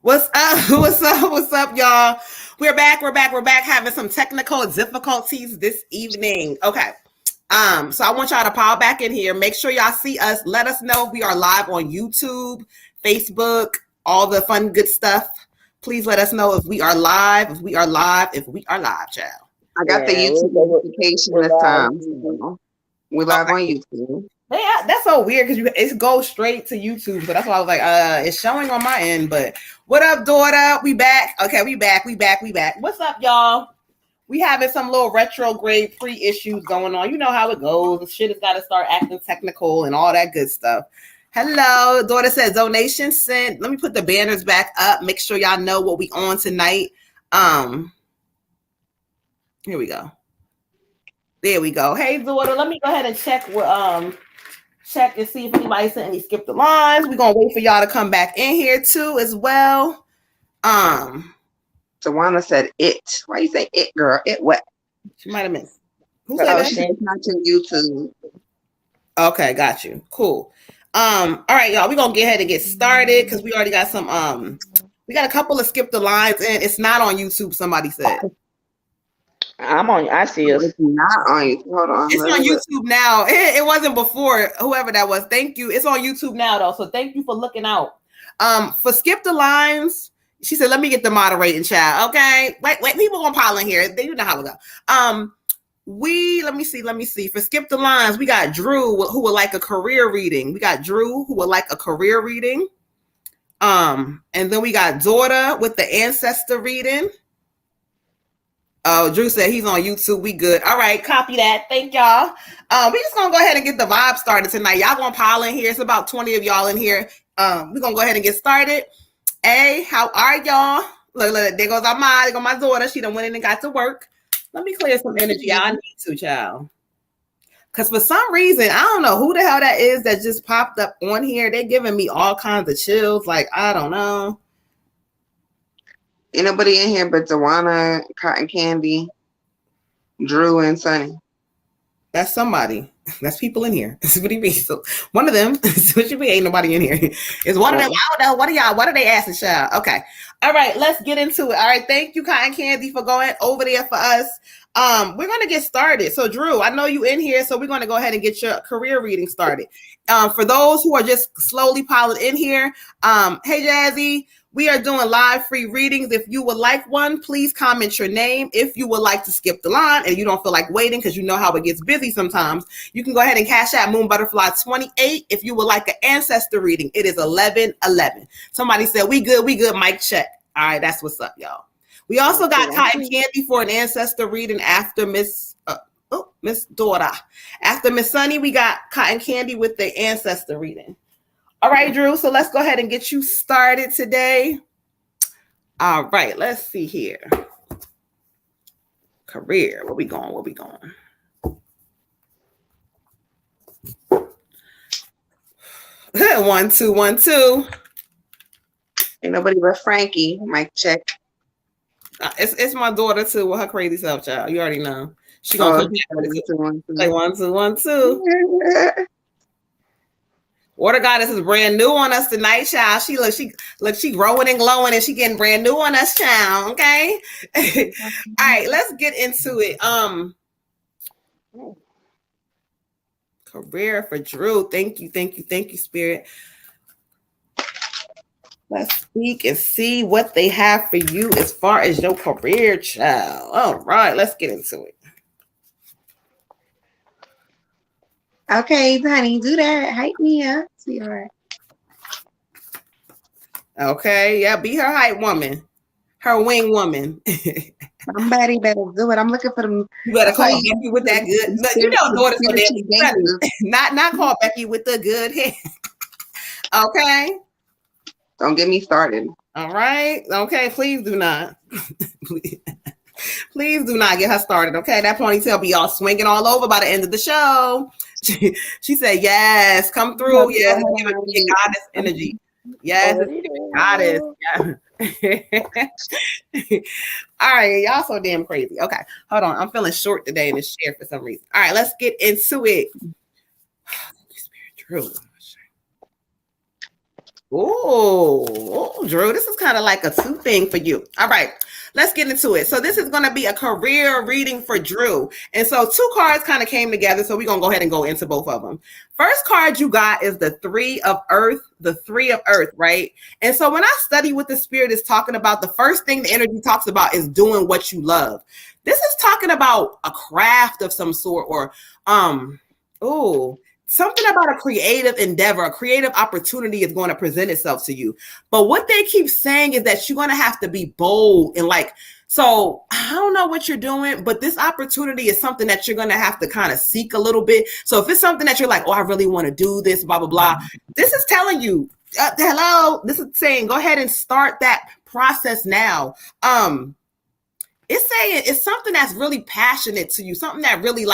What's up? What's up? What's up, y'all? We're back. We're back having some technical difficulties this evening. Okay. So I want y'all to pile back in here. Make sure y'all see us. Let us know if we are live on YouTube, Facebook, all the fun, good stuff. Please let us know if we are live, child. I got the YouTube notification this time. So we live on YouTube. Yeah, that's so weird because it goes straight to YouTube. So that's why I was like, it's showing on my end. But what up, daughter? We back. Okay, we back. What's up, y'all? We having some little retrograde pre-issues going on. You know how it goes. The shit has got to start acting technical and all that good stuff. Hello, daughter says donation sent. Let me put the banners back up. Make sure y'all know what we on tonight. Here we go. There we go. Hey, daughter, let me go ahead and check check and see if anybody sent any skip the lines. We're gonna wait for y'all to come back in here too as well. Tawana said it. Why you say it, girl? It what? She might have missed. Who said that? She's not to YouTube. Okay, got you. Cool. All right, y'all. We're gonna get ahead and get started because we already got some we got a couple of skip the lines in. It's not on YouTube, somebody said. I see us. It's not on YouTube. Hold on. It's on YouTube now. It wasn't before, whoever that was. Thank you. It's on YouTube now, though. So thank you for looking out. For skip the lines, she said, let me get the moderating chat. Okay. Wait, people gonna pile in here. You know how we go. Let me see. For skip the lines, we got Drew who would like a career reading. And then we got Daughter with the ancestor reading. Oh, Drew said he's on YouTube. We good. All right, copy that. Thank y'all. We just gonna go ahead and get the vibe started tonight. Y'all gonna pile in here. It's about 20 of y'all in here. We're gonna go ahead and get started. Hey, how are y'all? Look, there goes my daughter. She done went in and got to work. Let me clear some energy. I need to, child. Because for some reason, I don't know who the hell that is that just popped up on here. They're giving me all kinds of chills. Like, I don't know. Anybody in here but Tawana, Cotton Candy, Drew, and Sunny? That's somebody. That's people in here. What do you mean? So one of them. What you mean? Ain't nobody in here. It's one of them. I don't know. What are y'all? What are they asking, child? Okay. All right. Let's get into it. All right. Thank you, Cotton Candy, for going over there for us. We're gonna get started. So, Drew, I know you in here, so we're gonna go ahead and get your career reading started. For those who are just slowly piling in here, hey, Jazzy. We are doing live free readings. If you would like one, please comment your name. If you would like to skip the line and you don't feel like waiting because you know how it gets busy sometimes, you can go ahead and cash out Moon Butterfly 28. If you would like an ancestor reading, it is 1111. Somebody said, we good, mic check. All right, that's what's up, y'all. We also got Cotton Candy for an ancestor reading after Miss Daughter. After Miss Sunny, we got Cotton Candy with the ancestor reading. All right, Drew, so let's go ahead and get you started today. All right, let's see here. Career, where we going? 1 2 1 2. Ain't nobody but Frankie. Mic check. It's my daughter too with her crazy self, child. You already know. She gonna come back like 1 2 1 2. Water Goddess is brand new on us tonight, child. She growing and glowing, and she getting brand new on us, child. Okay. All right, let's get into it. Career for Drew. Thank you, Spirit. Let's speak and see what they have for you as far as your career, child. All right, let's get into it. Okay, honey, do that. Hype me up, sweetheart. Okay, yeah, be her hype woman, her wing woman. Somebody better do it. I'm looking for them. You better call Becky with that good. Look, you know, daughter's so damn not call Becky with the good hair. Okay. Don't get me started. All right. Okay. Please do not. Please do not get her started. Okay. That ponytail be all swinging all over by the end of the show. She said, yes, come through. Yes, give it your goddess energy. Yes, goddess. Yeah. All right. Y'all so damn crazy. Okay. Hold on. I'm feeling short today in this chair for some reason. All right. Let's get into it. Thank you, Spirit. True. Oh, Drew, this is kind of like a two thing for you. All right, let's get into it. So this is going to be a career reading for Drew. And so two cards kind of came together. So we're going to go ahead and go into both of them. First card you got is the Three of Earth, right? And so when I study what the Spirit is talking about, the first thing the energy talks about is doing what you love. This is talking about a craft of some sort or, something about a creative endeavor, a creative opportunity is going to present itself to you. But what they keep saying is that you're going to have to be bold and so I don't know what you're doing, but this opportunity is something that you're going to have to kind of seek a little bit. So if it's something that you're like, oh, I really want to do this, blah, blah, blah. This is telling you, hello, this is saying, go ahead and start that process now. It's saying it's something that's really passionate to you, something that really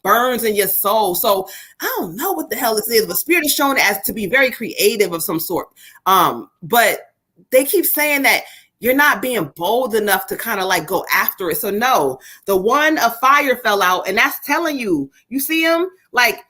burns in your soul. So I don't know what the hell this is, but Spirit is showing it as to be very creative of some sort. But they keep saying that you're not being bold enough to kind of go after it. So no, the one of fire fell out, and that's telling you, you see him?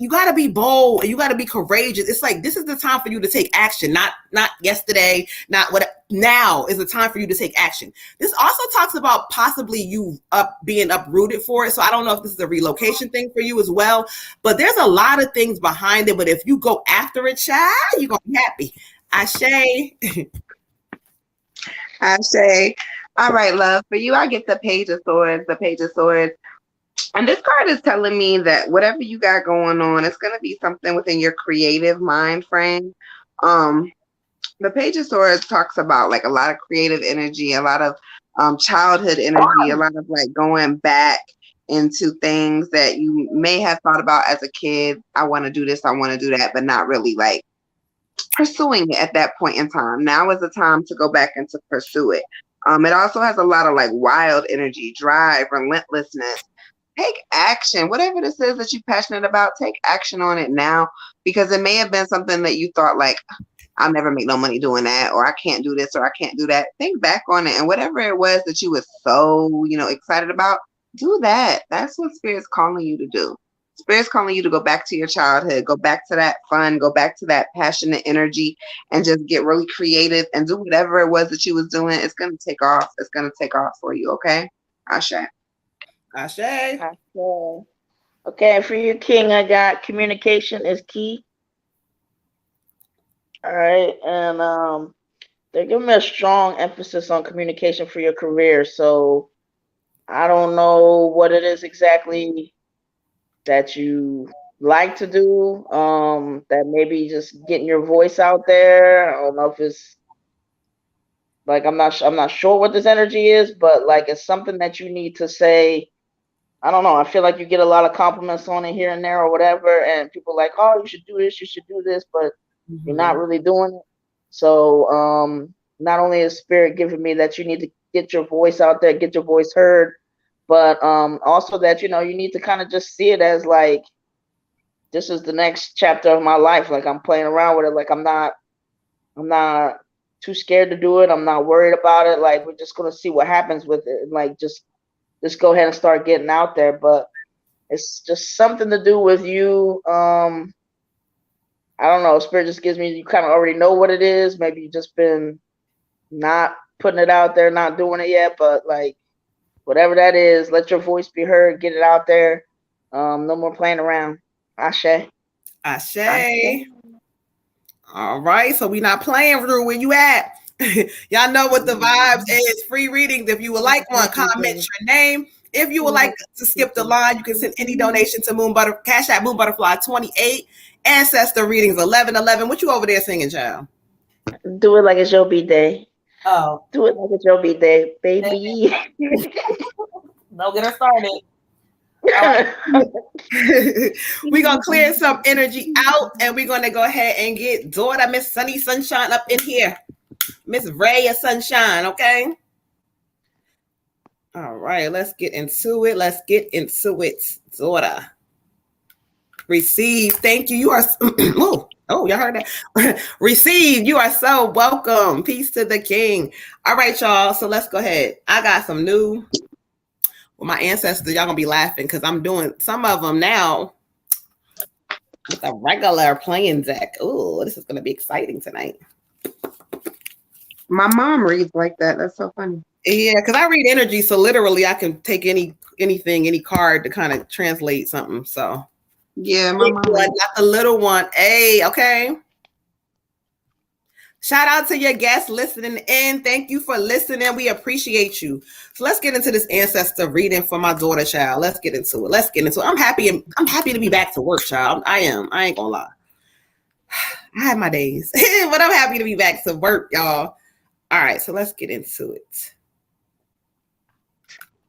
You got to be bold and you got to be courageous. It's this is the time for you to take action, not yesterday, not what. Now is the time for you to take action. This also talks about possibly you being uprooted for it. So I don't know if this is a relocation thing for you as well, but there's a lot of things behind it. But if you go after it, child, you're going to be happy. Ashe. Ashe. All right, love. For you, I get the Page of Swords, And this card is telling me that whatever you got going on, it's going to be something within your creative mind frame. The Page of Swords talks about a lot of creative energy, a lot of childhood energy, a lot of going back into things that you may have thought about as a kid. I want to do this, I want to do that, but not really pursuing it at that point in time. Now is the time to go back and to pursue it. It also has a lot of wild energy, drive, relentlessness. Take action. Whatever this is that you're passionate about, take action on it now, because it may have been something that you thought I'll never make no money doing that, or I can't do this, or I can't do that. Think back on it, and whatever it was that you were so, excited about, do that. That's what Spirit's calling you to do. Spirit's calling you to go back to your childhood, go back to that fun, go back to that passionate energy, and just get really creative and do whatever it was that you was doing. It's going to take off. It's going to take off for you, okay? Ashe. Ashe. Ashe. Okay, for you, King, I got communication is key. All right, and they're giving me a strong emphasis on communication for your career. So I don't know what it is exactly that you like to do. That maybe just getting your voice out there. I don't know if it's I'm not sure what this energy is, but it's something that you need to say. I don't know. I feel like you get a lot of compliments on it here and there or whatever, and people are like, oh, you should do this, but you're not really doing it. So not only is Spirit giving me that you need to get your voice out there, get your voice heard, but also that you need to kind of just see it as this is the next chapter of my life. I'm playing around with it. I'm not too scared to do it. I'm not worried about it. We're just gonna see what happens with it. And just go ahead and start getting out there. But it's just something to do with you. I don't know. Spirit just gives me, you kind of already know what it is. Maybe you've just been not putting it out there, not doing it yet. But whatever that is, let your voice be heard. Get it out there. No more playing around. Ashe. Ashe. All right. So we're not playing, Drew. Where you at? Y'all know what the vibes is. Free readings. If you would like one, comment your name. If you would like to skip the line, you can send any donation to Cash App Moon Butterfly 28. Ancestor readings 1111. What you over there singing, child? Do it like it's your B-Day. Oh. Do it like it's your B-Day, baby. Don't get her started. We're going to clear some energy out, and we're going to go ahead and get daughter Miss Sunny Sunshine up in here. Miss Ray of Sunshine, okay? All right, let's get into it. Daughter. Receive. Thank you. You are oh, y'all heard that. Receive. You are so welcome. Peace to the king. All right, y'all. So let's go ahead. I got some new. Well, my ancestors, y'all gonna be laughing because I'm doing some of them now with a regular playing deck. Oh, this is gonna be exciting tonight. My mom reads like that. That's so funny. Yeah, because I read energy, so literally I can take anything, any card to kind of translate something. So yeah, my mom got the little one. Hey, okay. Shout out to your guests listening in. Thank you for listening. We appreciate you. So let's get into this ancestor reading for my daughter, child. Let's get into it. I'm happy to be back to work, child. I am. I ain't gonna lie. I had my days, but I'm happy to be back to work, y'all. All right, so let's get into it.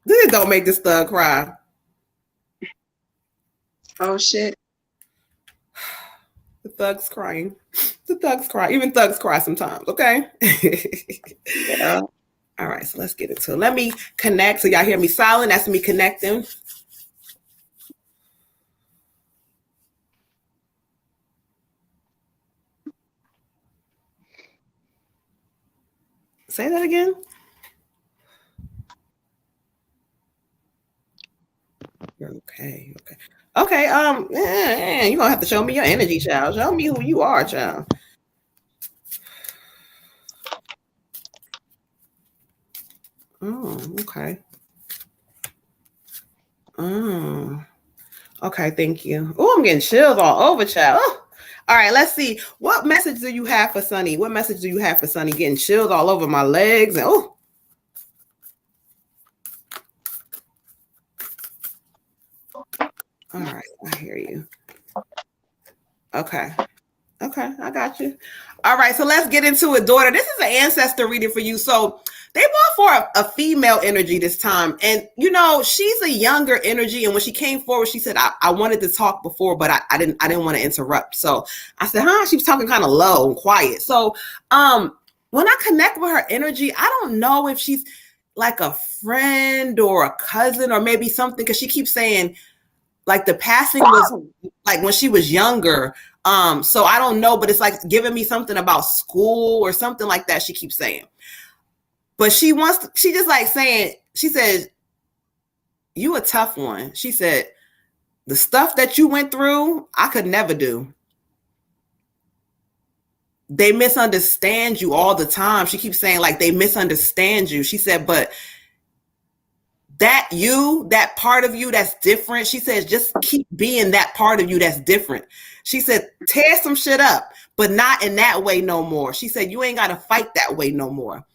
This don't make this thug cry. Oh shit. The thug's crying. The thugs cry. Even thugs cry sometimes, okay? Yeah. All right, so let's get into it. Let me connect. So y'all hear me silent. That's me connecting. Say that again. Okay. You're gonna have to show me your energy, child. Show me who you are, child. Oh, okay. Okay, thank you. Oh, I'm getting chills all over, child. Oh. All right, let's see. What message do you have for Sunny? What message do you have for Sunny? Getting chills all over my legs. And oh. All right, I hear you. Okay, I got you. All right, so let's get into it, daughter. This is an ancestor reading for you. So they brought for a female energy this time. And, you know, she's a younger energy. And when she came forward, she said, I wanted to talk before, but I didn't want to interrupt. So I said, she was talking kind of low and quiet. So when I connect with her energy, I don't know if she's like a friend or a cousin or maybe something, because she keeps saying, like, the passing was like when she was younger. So I don't know, but it's like giving me something about school or something like that. She keeps saying, but she just like saying, she says, you a tough one. She said, the stuff that you went through, I could never do. They misunderstand you all the time. She keeps saying, like, they misunderstand you. She said, but that part of you that's different, she says, just keep being that part of you that's different. She said, tear some shit up, but not in that way no more. She said, you ain't got to fight that way no more.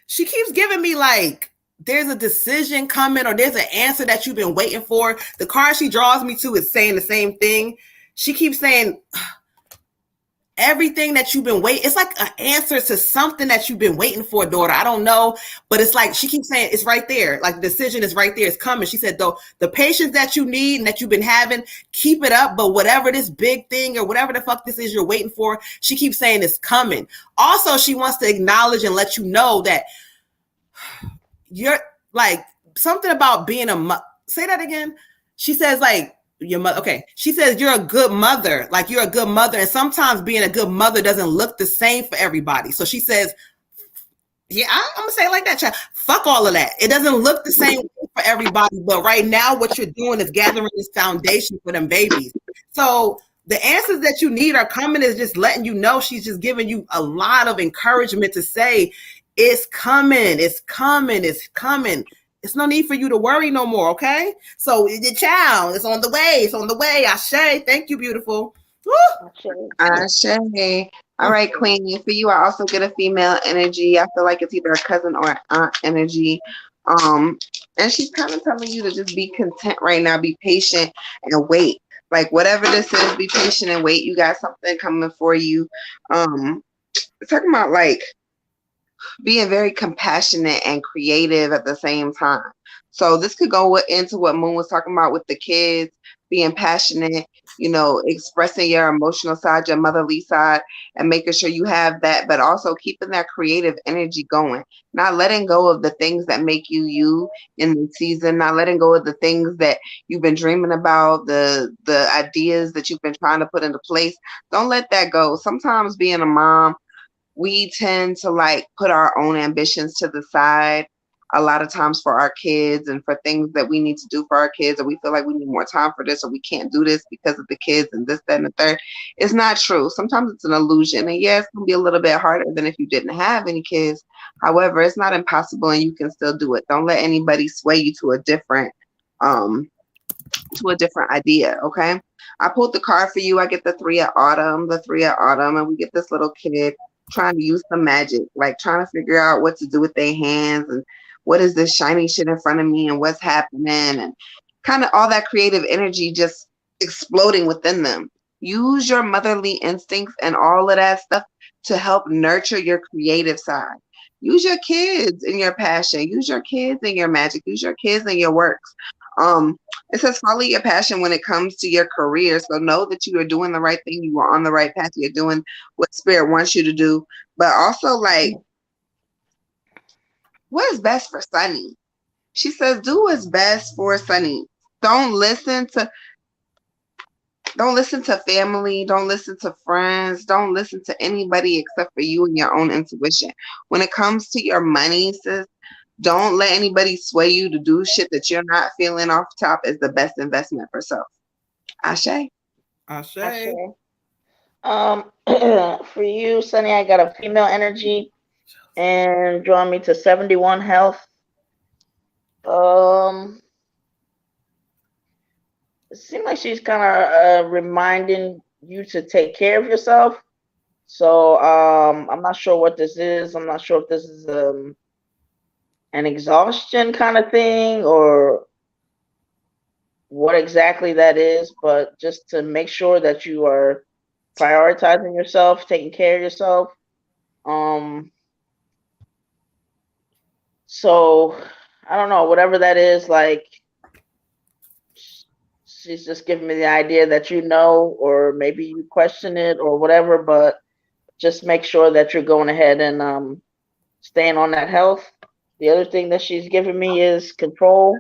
She keeps giving me like, there's a decision coming or there's an answer that you've been waiting for. The card she draws me to is saying the same thing. She keeps saying, everything that you've been waiting, it's like an answer to something that you've been waiting for, daughter. I don't know, but it's like she keeps saying it's right there. Like the decision is right there. It's coming. She said, though, the patience that you need and that you've been having, keep it up. But whatever this big thing or whatever the fuck this is you're waiting for, she keeps saying it's coming. Also, she wants to acknowledge and let you know that you're like something about being say that again. She says, like, your mother. Okay. She says you're a good mother. Like, you're a good mother. And sometimes being a good mother doesn't look the same for everybody. So she says, yeah, I'm going to say it like that, child. Fuck all of that. It doesn't look the same for everybody. But right now, what you're doing is gathering this foundation for them babies. So the answers that you need are coming. Is just letting you know. She's just giving you a lot of encouragement to say, it's coming. It's coming. It's coming. It's no need for you to worry no more, okay? So the child, it's on the way. It's on the way. Ashe. Thank you, beautiful. Ashe. All right, Queenie. For you, I also get a female energy. I feel like it's either a cousin or an aunt energy. And she's kind of telling you to just be content right now, be patient and wait. Like, whatever this is, be patient and wait. You got something coming for you. Talking about like being very compassionate and creative at the same time. So this could go into what Moon was talking about with the kids, being passionate, you know, expressing your emotional side, your motherly side, and making sure you have that, but also keeping that creative energy going, not letting go of the things that make you you in the season, not letting go of the things that you've been dreaming about, the ideas that you've been trying to put into place. Don't let that go. Sometimes being a mom, we tend to like put our own ambitions to the side. a lot of times for our kids and for things that we need to do for our kids, or we feel like we need more time for this, or we can't do this because of the kids and this, that, and the third. It's not true. Sometimes it's an illusion. And yeah, it's going to be a little bit harder than if you didn't have any kids. However, it's not impossible and you can still do it. Don't let anybody sway you to a different idea, okay? I pulled the card for you. I get the three of autumn, and we get this little kid trying to use some magic, like trying to figure out what to do with their hands and what is this shiny shit in front of me and what's happening, and kind of all that creative energy just exploding within them. Use your motherly instincts and all of that stuff to help nurture your creative side. Use your kids in your passion. Use your kids in your magic. Use your kids in your works. It says follow your passion when it comes to your career. So know that you are doing the right thing. You are on the right path. You're doing what spirit wants you to do. But also, like, what is best for Sunny? She says, do what's best for Sunny. Don't listen to family. Don't listen to friends. Don't listen to anybody except for you and your own intuition. When it comes to your money, sis, don't let anybody sway you to do shit that you're not feeling off top is the best investment for self. Ashe? Ashe. For you, Sunny, I got a female energy and drawing me to 71 health. It seems like she's kind of reminding you to take care of yourself. So I'm not sure what this is. I'm not sure if this is an exhaustion kind of thing or what exactly that is, but just to make sure that you are prioritizing yourself, taking care of yourself. So I don't know, whatever that is, like she's just giving me the idea that or maybe you question it or whatever, but just make sure that you're going ahead and staying on that health. The other thing that she's giving me is control.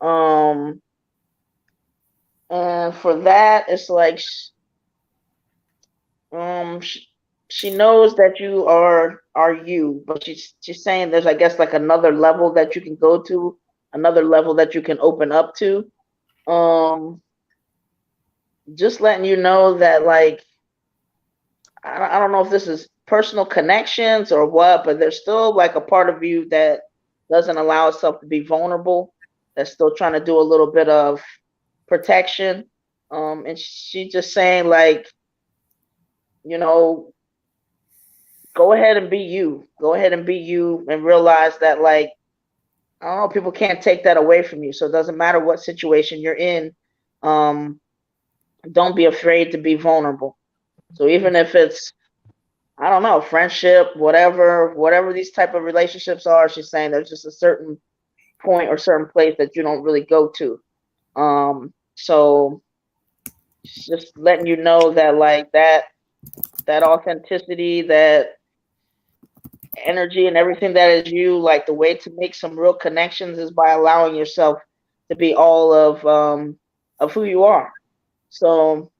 And for that, it's like she knows that you are you, but she's saying there's, I guess, like another level that you can go to, another level that you can open up to. Just letting you know that, like, I don't know if this is personal connections or what, but there's still like a part of you that doesn't allow itself to be vulnerable, that's still trying to do a little bit of protection. And she's just saying, like, go ahead and be you. Go ahead and be you and realize that, like, I don't know, people can't take that away from you. So it doesn't matter what situation you're in. Don't be afraid to be vulnerable. So even if it's, I don't know, friendship, whatever these type of relationships are, she's saying there's just a certain point or certain place that you don't really go to. So just letting you know that, like, that authenticity, that energy and everything that is you, like, the way to make some real connections is by allowing yourself to be all of who you are. So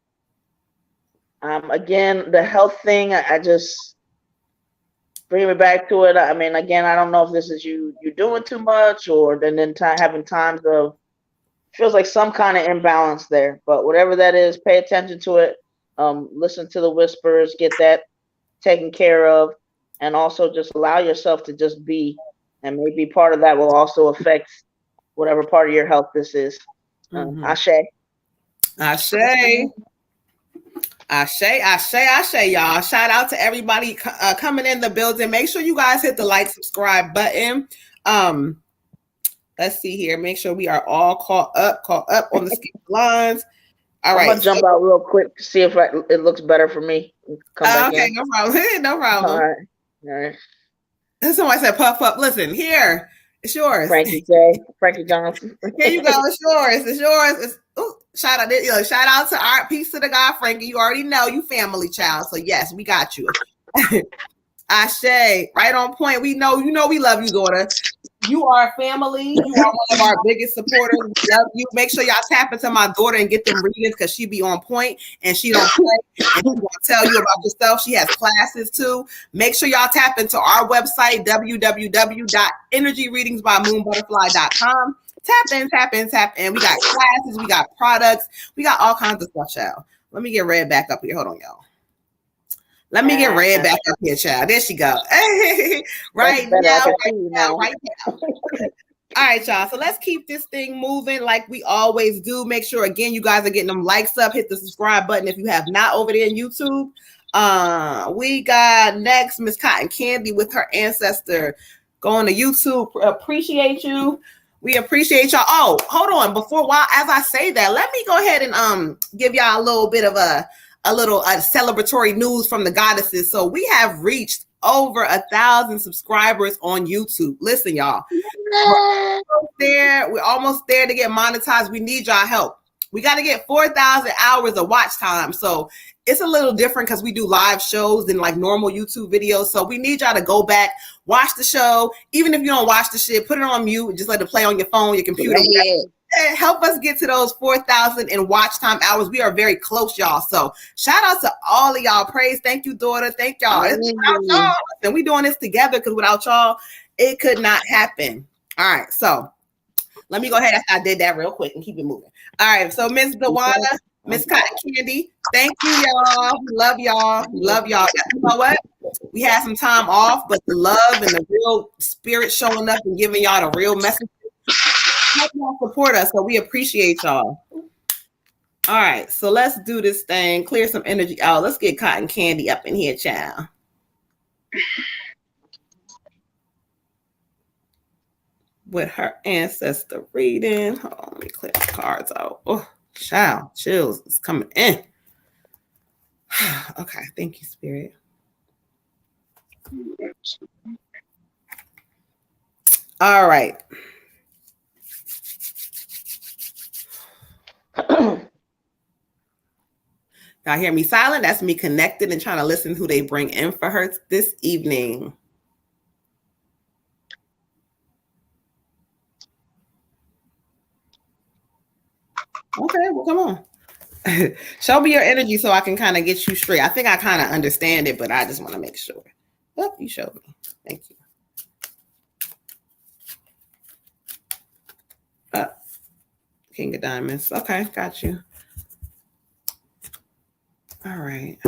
again, the health thing, I just bring me back to it. I mean, again, I don't know if this is you doing too much or then having times of, feels like some kind of imbalance there. But whatever that is, pay attention to it. Listen to the whispers, get that taken care of, and also just allow yourself to just be. And maybe part of that will also affect whatever part of your health this is. Ashe. Ashe. Ashe, y'all. Shout out to everybody coming in the building. Make sure you guys hit the like, subscribe button. Let's see here. Make sure we are all caught up on the lines. All right. I'm gonna jump out real quick to see if it looks better for me. Come back okay, in. no problem. No problem. All right. Somebody said puff up. Listen, here. It's yours. Frankie Johnson. Here you go. It's yours. Shout out to our peace to the God, Frankie. You already know you family child. So yes, we got you. Ashe, right on point. We know we love you, daughter. You are family. You are one of our biggest supporters. We love you. Make sure y'all tap into my daughter and get them readings because she be on point and she don't play. And she's gonna tell you about yourself. She has classes too. Make sure y'all tap into our website, www.energyreadingsbymoonbutterfly.com. Tap in, tap in, tap in. We got classes, we got products, we got all kinds of stuff, child. Let me get Red back up here. Hold on, y'all. Let me get Red back up here, child. There she go. Right now. All right, y'all. So let's keep this thing moving like we always do. Make sure, again, you guys are getting them likes up. Hit the subscribe button if you have not over there in YouTube. We got next Miss Cotton Candy with her ancestor. Going to YouTube. Appreciate you. We appreciate y'all. Oh, hold on. As I say that, let me go ahead and give y'all a little bit of a celebratory news from the goddesses. So we have reached over 1,000 subscribers on YouTube. Listen, y'all, we're almost there to get monetized. We need y'all help. We got to get 4,000 hours of watch time. So it's a little different because we do live shows than like normal YouTube videos. So we need y'all to go back, watch the show. Even if you don't watch the shit, put it on mute and just let it play on your phone, your computer. Help us get to those 4,000 in watch time hours. We are very close, y'all. So shout out to all of y'all. Praise. Thank you, daughter. Thank y'all. Without y'all, and we doing this together because without y'all, it could not happen. All right. So let me go ahead after I did that real quick and keep it moving. All right. So Miss Dawana, Miss Cotton Candy, thank you, y'all. Love y'all. Love y'all. You know what? We had some time off, but the love and the real spirit showing up and giving y'all the real message. Help y'all support us, so we appreciate y'all. All right, so let's do this thing. Clear some energy out. Let's get Cotton Candy up in here, child. With her ancestor reading. Hold on, let me clear the cards out. Oh, child, chills. It's coming in. Okay, thank you, Spirit. All right. Y'all hear me silent? That's me connected and trying to listen who they bring in for her this evening. Okay, well, come on. Show me your energy so I can kind of get you straight. I think I kind of understand it, but I just want to make sure. Oh, you showed me. Thank you. King of Diamonds. Okay, got you. All right.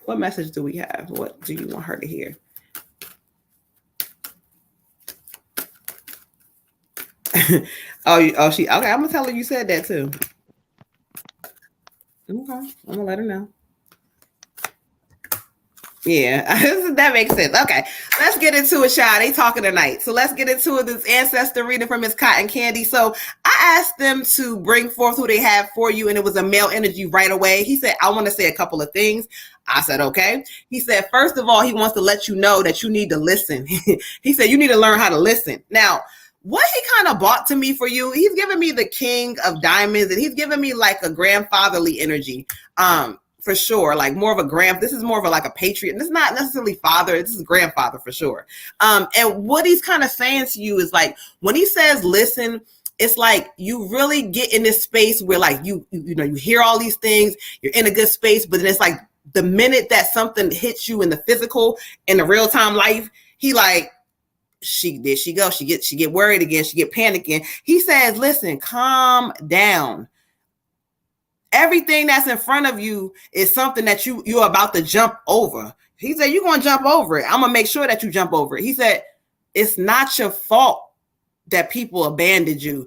What message do we have? What do you want her to hear? She okay. I'm gonna tell her you said that too. Okay, I'm gonna let her know. Yeah, that makes sense. Okay, let's get into it, child. They talking tonight. So let's get into it. This ancestor reading from Miss Cotton Candy. So I asked them to bring forth who they have for you, and it was a male energy right away. He said, I want to say a couple of things. I said, okay. He said, first of all, he wants to let you know that you need to listen. He said, you need to learn how to listen. Now, what he kind of brought to me for you, he's giving me the King of Diamonds, and he's giving me like a grandfatherly energy. For sure, like more of a this is more of a like a patriot. This is not necessarily father, this is grandfather for sure. And what he's kind of saying to you is like when he says listen, it's like you really get in this space where like you know you hear all these things, you're in a good space, but then it's like the minute that something hits you in the physical, in the real time life, he like she get worried again, she get panicking. He says, listen, calm down. Everything that's in front of you is something that you're about to jump over. He said, you're going to jump over it. I'm going to make sure that you jump over it. He said, it's not your fault that people abandoned you.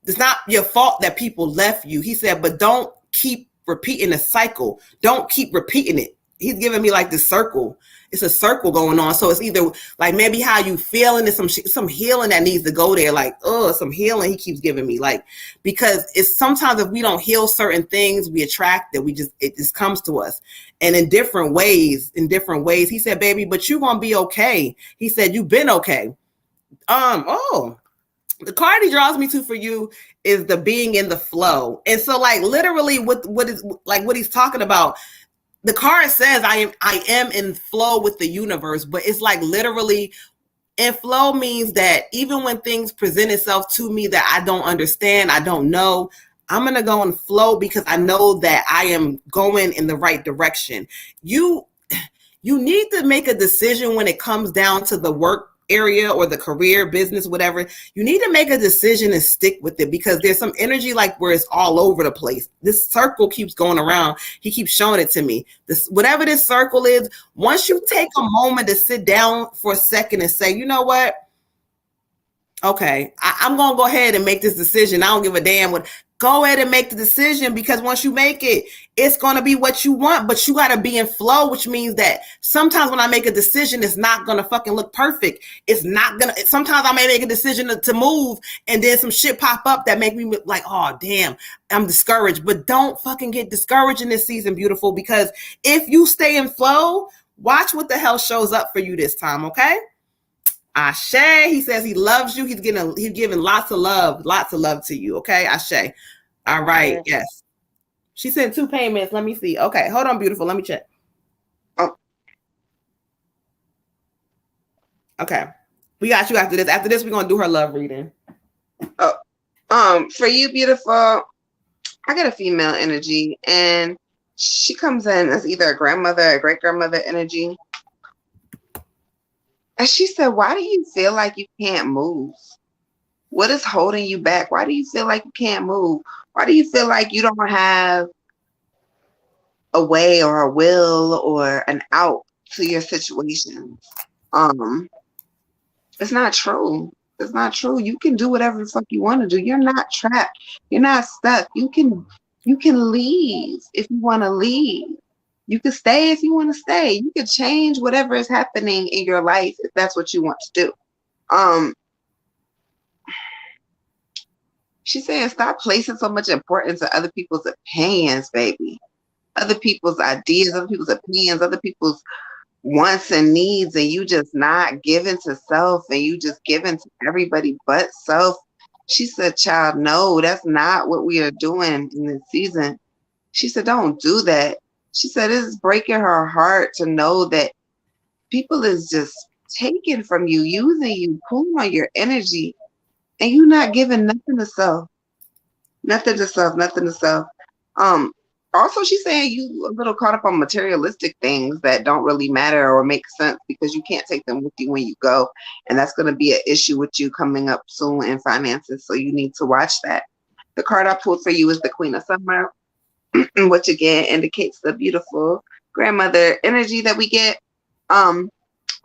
It's not your fault that people left you. He said, but don't keep repeating the cycle. Don't keep repeating it. He's giving me like this circle. It's a circle going on. So it's either like maybe how you feeling, there's some healing that needs to go there. Like, some healing he keeps giving me. Like, because it's sometimes if we don't heal certain things, we attract it. It just comes to us. And in different ways. He said, baby, but you're going to be okay. He said, you've been okay. The card he draws me to for you is the being in the flow. And so like literally what he's talking about, the card says I am in flow with the universe, but it's like literally, and flow means that even when things present itself to me that I don't understand, I don't know, I'm going to go and flow because I know that I am going in the right direction. You need to make a decision when it comes down to the work area or the career, business, whatever. You need to make a decision and stick with it, because there's some energy like where it's all over the place. This circle keeps going around. He keeps showing it to me. This, whatever this circle is, once you take a moment to sit down for a second and say, you know what? Okay, I'm going to go ahead and make this decision. I don't give a damn what. Go ahead and make the decision, because once you make it, it's going to be what you want, but you got to be in flow, which means that sometimes when I make a decision, it's not going to fucking look perfect. It's not going to, sometimes I may make a decision to move and then some shit pop up that make me like, oh, damn, I'm discouraged. But don't fucking get discouraged in this season, beautiful, because if you stay in flow, watch what the hell shows up for you this time, okay? Ashe, he says he loves you. He's giving lots of love to you. Okay, Ashe. All right, yes. She sent 2 payments. Let me see. Okay, hold on, beautiful. Let me check. Oh. Okay, we got you after this. After this, we're gonna do her love reading. Oh, for you, beautiful, I get a female energy, and she comes in as either a grandmother or great grandmother energy. And she said, why do you feel like you can't move? What is holding you back? Why do you feel like you can't move? Why do you feel like you don't have a way or a will or an out to your situation? It's not true. It's not true. You can do whatever the fuck you want to do. You're not trapped. You're not stuck. You can leave if you want to leave. You can stay if you want to stay. You can change whatever is happening in your life if that's what you want to do. She's saying stop placing so much importance on other people's opinions, baby. Other people's ideas, other people's opinions, other people's wants and needs, and you just not giving to self, and you just giving to everybody but self. She said, child, no, that's not what we are doing in this season. She said, don't do that. She said, it's breaking her heart to know that people is just taking from you, using you, pulling on your energy, and you not giving nothing to self. Nothing to self, nothing to self. Also, she's saying you a little caught up on materialistic things that don't really matter or make sense because you can't take them with you when you go. And that's going to be an issue with you coming up soon in finances. So you need to watch that. The card I pulled for you is the Queen of Summer, which again indicates the beautiful grandmother energy that we get.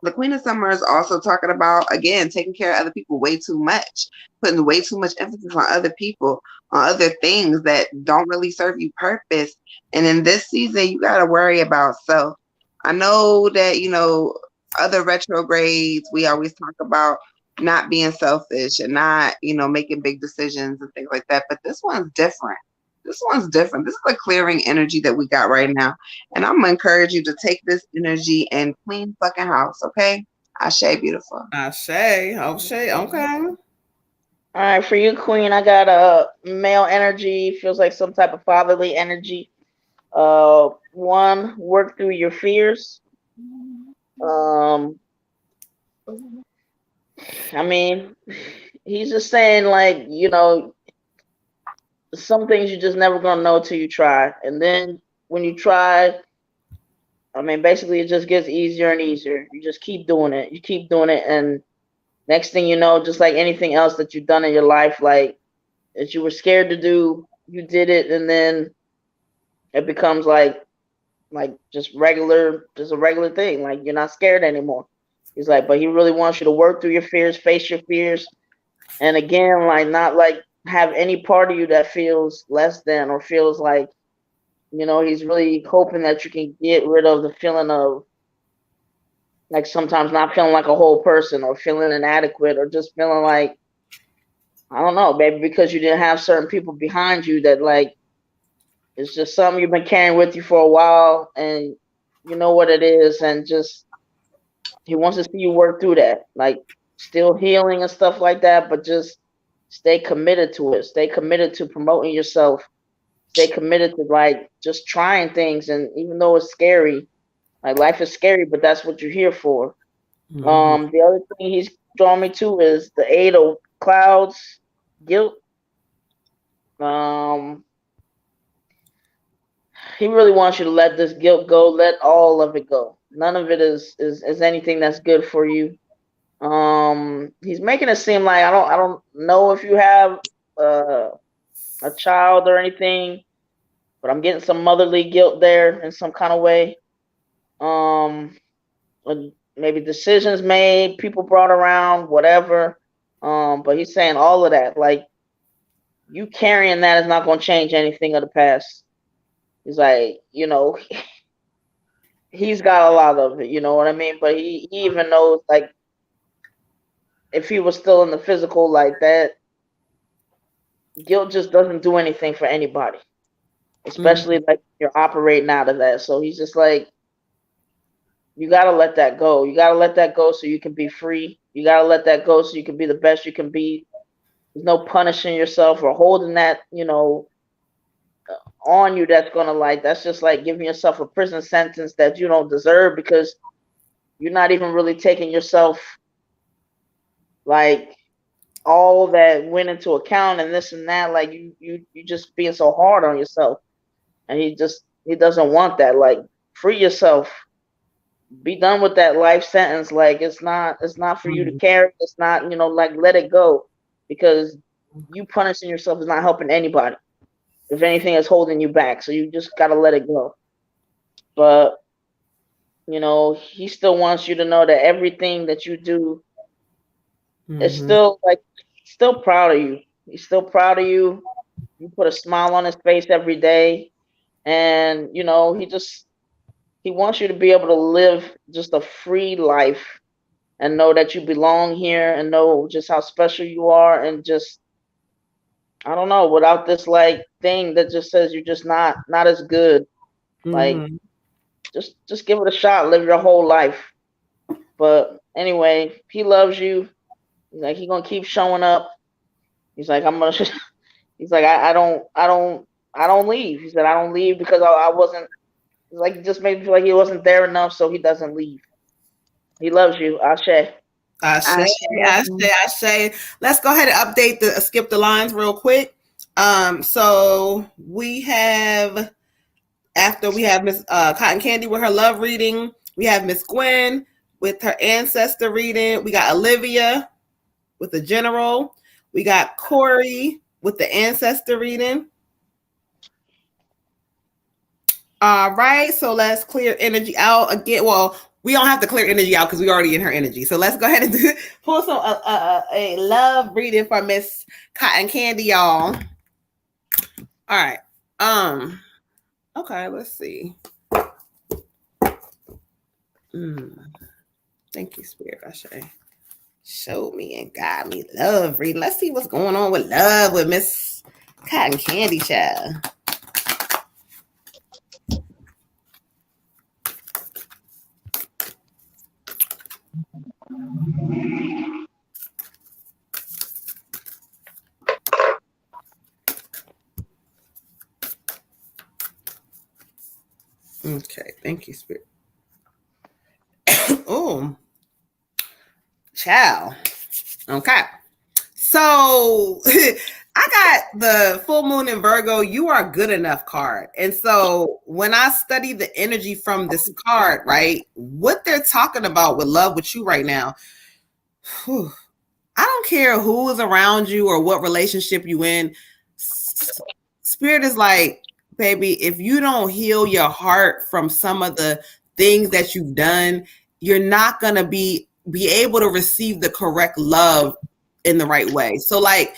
The Queen of Summer is also talking about, again, taking care of other people way too much, putting way too much emphasis on other people, on other things that don't really serve you purpose. And in this season, you got to worry about self. I know that, other retrogrades, we always talk about not being selfish and not, making big decisions and things like that. But this one's different. This one's different. This is a clearing energy that we got right now. And I'm going to encourage you to take this energy and clean fucking house, okay? Ashe, beautiful. Ashe, okay. All right, for you, Queen, I got a male energy. Feels like some type of fatherly energy. 1, work through your fears. I mean, he's just saying, like, some things you're just never gonna know till you try, and then when you try, I mean, basically it just gets easier and easier. You just keep doing it. You keep doing it, and next thing you know, just like anything else that you've done in your life, like that you were scared to do, you did it, and then it becomes like just a regular thing. Like you're not scared anymore. He's like, but he really wants you to work through your fears, face your fears, and again, like not like have any part of you that feels less than or feels like, he's really hoping that you can get rid of the feeling of like sometimes not feeling like a whole person or feeling inadequate or just feeling like, I don't know, maybe because you didn't have certain people behind you that like, it's just something you've been carrying with you for a while and you know what it is. And just, he wants to see you work through that, like still healing and stuff like that, but just stay committed to it. Stay committed to promoting yourself. stay committed to like just trying things, and even though it's scary, like life is scary, but that's what you're here for. The other thing he's drawn me to is the 8 of Clouds, guilt. He really wants you to let this guilt go, let all of it go. None of it is anything that's good for you. He's making it seem like I don't know if you have a child or anything, but I'm getting some motherly guilt there in some kind of way. Maybe decisions made, people brought around, whatever. But he's saying all of that, like you carrying that is not going to change anything of the past. He's like, he's got a lot of it, you know what I mean? But he even knows, like, if he was still in the physical like that, guilt just doesn't do anything for anybody, especially like you're operating out of that. So he's just like, you got to let that go. You got to let that go so you can be free. You got to let that go so you can be the best you can be. There's no punishing yourself or holding that, on you. That's just like giving yourself a prison sentence that you don't deserve, because you're not even really taking yourself, like, all that went into account and this and that. Like you just being so hard on yourself, and he doesn't want that. Like, free yourself, be done with that life sentence. Like, it's not for you to carry. It's not, like, let it go, because you punishing yourself is not helping anybody. If anything, it's holding you back. So you just got to let it go. But, he still wants you to know that everything that you do is still, like, still proud of you. He's still proud of you. You put a smile on his face every day. And, he wants you to be able to live just a free life and know that you belong here and know just how special you are, and just, I don't know, without this like thing that just says you're just not as good. Like, just give it a shot, live your whole life. But anyway, he loves you. He's like, he's gonna keep showing up. He's like, he's like, I don't leave. He said, I don't leave because I wasn't, like, it just made me feel like he wasn't there enough, so he doesn't leave. He loves you. Ashe. Ashe. Let's go ahead and update skip the lines real quick. So we have, after we have Miss Cotton Candy with her love reading, we have Miss Gwen with her ancestor reading. We got Olivia with the general. We got Corey with the ancestor reading. All right, so let's clear energy out again. Well, we don't have to clear energy out because we're already in her energy. So let's go ahead and pull some a love reading for Miss Cotton Candy, y'all. All right. Okay, let's see. Thank you, Spirit. Ashe. Show me and guide me love reading. Let's see what's going on with love with Miss Cotton Candy, child. Okay, thank you, Spirit. Oh, child. Okay, so I got the full moon in Virgo. You are good enough card. And so when I study the energy from this card, right, what they're talking about with love with you right now, I don't care who is around you or what relationship you in. Spirit is like, baby, if you don't heal your heart from some of the things that you've done, you're not going to be able to receive the correct love in the right way. So, like,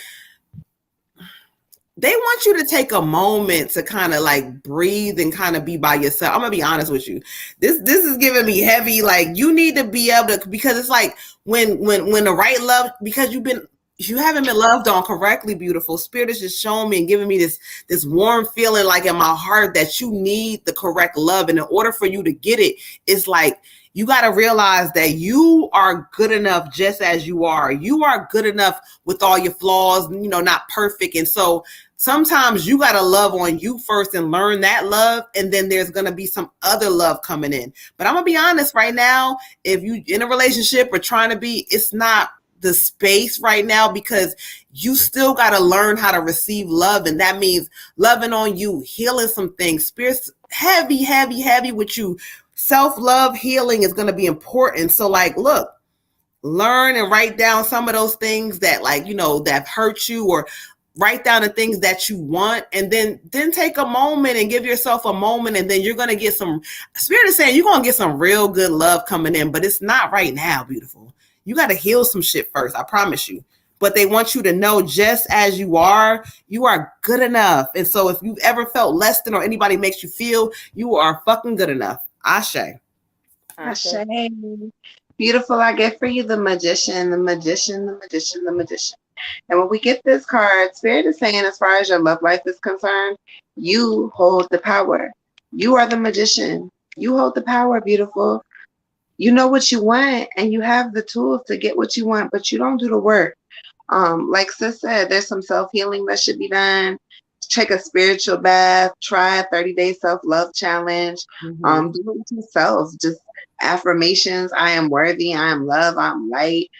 they want you to take a moment to kind of like breathe and kind of be by yourself. I'm gonna be honest with you. This is giving me heavy. Like, you need to be able to, because it's like when the right love, because you haven't been loved on correctly, beautiful. Spirit is just showing me and giving me this warm feeling like in my heart that you need the correct love. And in order for you to get it, it's like, you got to realize that you are good enough just as you are. You are good enough with all your flaws, not perfect. And so sometimes you got to love on you first and learn that love, and then there's going to be some other love coming in. But I'm going to be honest right now, if you in a relationship or trying to be, it's not the space right now, because you still got to learn how to receive love, and that means loving on you, healing some things. Spirit's heavy with you. Self-love, healing is going to be important. So like, look, learn and write down some of those things that, like, you know, that hurt you, or write down the things that you want, and then take a moment and give yourself a moment, and then you're going to get some, Spirit is saying you're going to get some real good love coming in, but it's not right now, beautiful. You got to heal some shit first, I promise you. But they want you to know, just as you are good enough. And so if you've ever felt less than, or anybody makes you feel, you are fucking good enough. Ashe. Ashe. Beautiful. I get for you the magician, the magician, the magician, the magician. And when we get this card, Spirit is saying, as far as your love life is concerned, you hold the power. You are the magician. You hold the power, beautiful. You know what you want, and you have the tools to get what you want, but you don't do the work. Like Sis said, there's some self-healing that should be done. Take a spiritual bath, try a 30-day self-love challenge. Do it with yourself. Just affirmations: I am worthy, I am love, I'm light.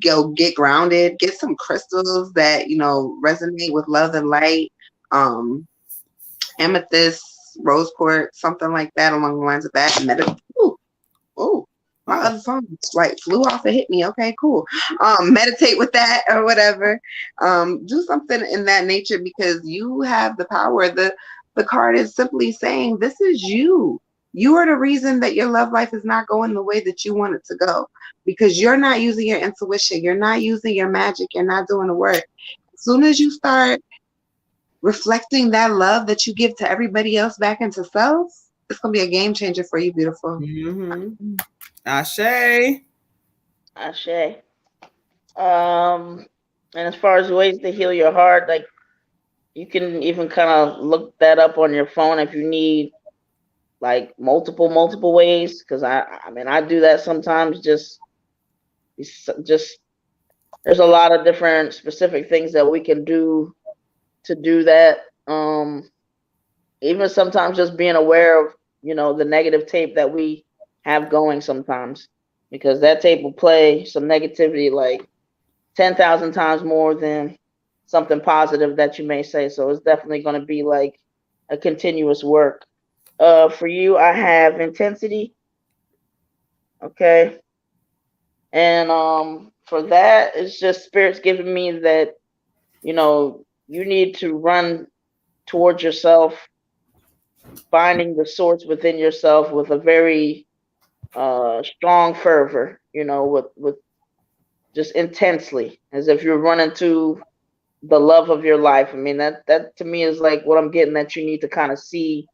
Go get grounded, get some crystals that, you know, resonate with love and light. Amethyst, rose quartz, something like that, along the lines of that. Oh, my other phone like flew off and hit me. Okay, cool. Meditate with that or whatever. Do something in that nature, because you have the power. The card is simply saying, this is you. You are the reason that your love life is not going the way that you want it to go, because you're not using your intuition. You're not using your magic. You're not doing the work. As soon as you start reflecting that love that you give to everybody else back into self, it's going to be a game changer for you, beautiful. Ashe. Ashe. And as far as ways to heal your heart, like, you can even kind of look that up on your phone if you need, like, multiple ways, because I mean, I do that sometimes. Just there's a lot of different specific things that we can do to do that. Even sometimes just being aware of, you know, the negative tape that we have going sometimes, because that tape will play some negativity like 10,000 times more than something positive that you may say. So it's definitely going to be like a continuous work. For you, I have intensity. Okay. And for that, it's just Spirit's giving me that, you know, you need to run towards yourself, finding the source within yourself with a very strong fervor, you know, with just intensely, as if you're running to the love of your life. I mean, that to me is like what I'm getting, that you need to kind of see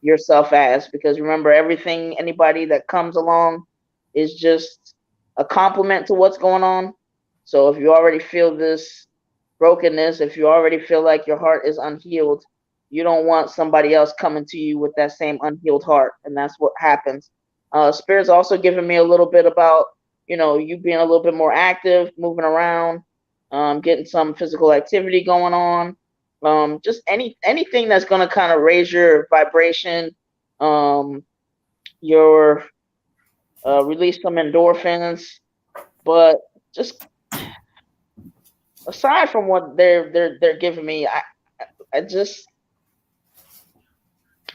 yourself as, because remember, everything, anybody that comes along is just a compliment to what's going on. So if you already feel this brokenness, if you already feel like your heart is unhealed, you don't want somebody else coming to you with that same unhealed heart. And that's what happens. Spirit's also giving me a little bit about, you know, you being a little bit more active, moving around, getting some physical activity going on. Just anything that's going to kind of raise your vibration, your release some endorphins. But just aside from what they're giving me, I just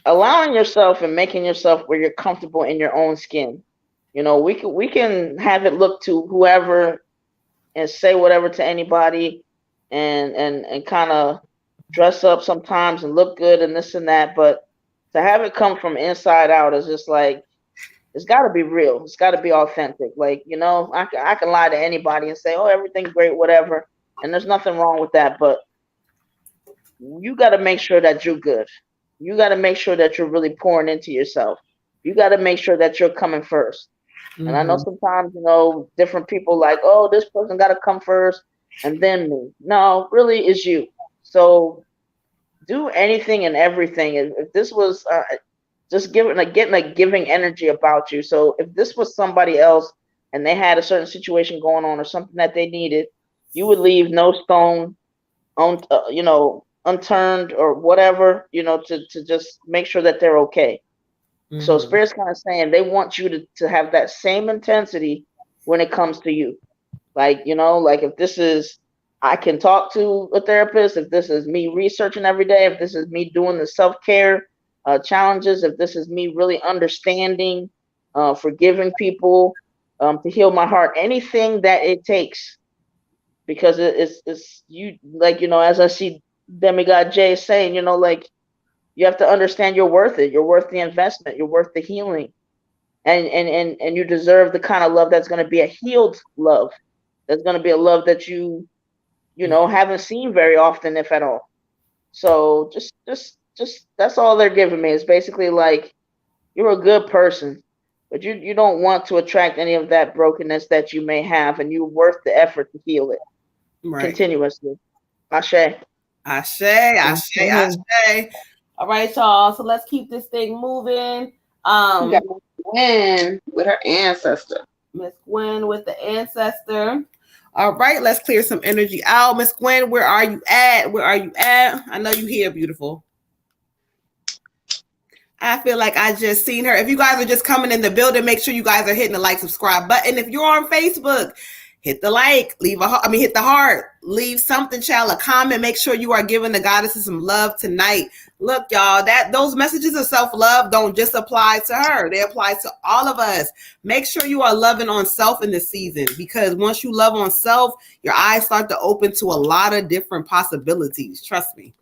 allowing yourself and making yourself where you're comfortable in your own skin. You know, we can have it look to whoever and say whatever to anybody, and kind of dress up sometimes and look good and this and that, but to have it come from inside out is just like, it's got to be real. It's got to be authentic. Like, you know, I can lie to anybody and say, oh, everything's great, whatever, and there's nothing wrong with that, but you got to make sure that you're good. You got to make sure that you're really pouring into yourself. You got to make sure that you're coming first. And I know sometimes, you know, different people like, oh, this person got to come first and then me. No, really, it's you. So do anything and everything. If this was just getting a giving energy about you. So if this was somebody else and they had a certain situation going on or something that they needed, you would leave no stone on, you know, unturned or whatever, to just make sure that they're okay. Mm-hmm. So Spirit's kind of saying they want you to have that same intensity when it comes to you. Like, like if this is, I can talk to a therapist, if this is me researching every day, if this is me doing the self-care challenges, if this is me really understanding, forgiving people, to heal my heart, anything that it takes, because it's you, like, as I see Demigod Jay saying, like, you have to understand you're worth it. You're worth the investment. You're worth the healing. And you deserve the kind of love that's going to be a healed love. That's going to be a love that you haven't seen very often, if at all. So just that's all they're giving me. It's basically like, you're a good person, but you don't want to attract any of that brokenness that you may have, and you're worth the effort to heal it continuously. Ashe. Ashe, ashe, ashe. All right, y'all. So let's keep this thing moving. We got Miss Gwen with her ancestor. Miss Gwen with the ancestor. All right, let's clear some energy out. Miss Gwen, where are you at? Where are you at? I know you here, beautiful. I feel like I just seen her. If you guys are just coming in the building, make sure you guys are hitting the like, subscribe button. If you're on Facebook, hit the like, hit the heart, leave something, child, a comment. Make sure you are giving the goddesses some love tonight. Look, y'all, those messages of self-love don't just apply to her. They apply to all of us. Make sure you are loving on self in this season, because once you love on self, your eyes start to open to a lot of different possibilities. Trust me.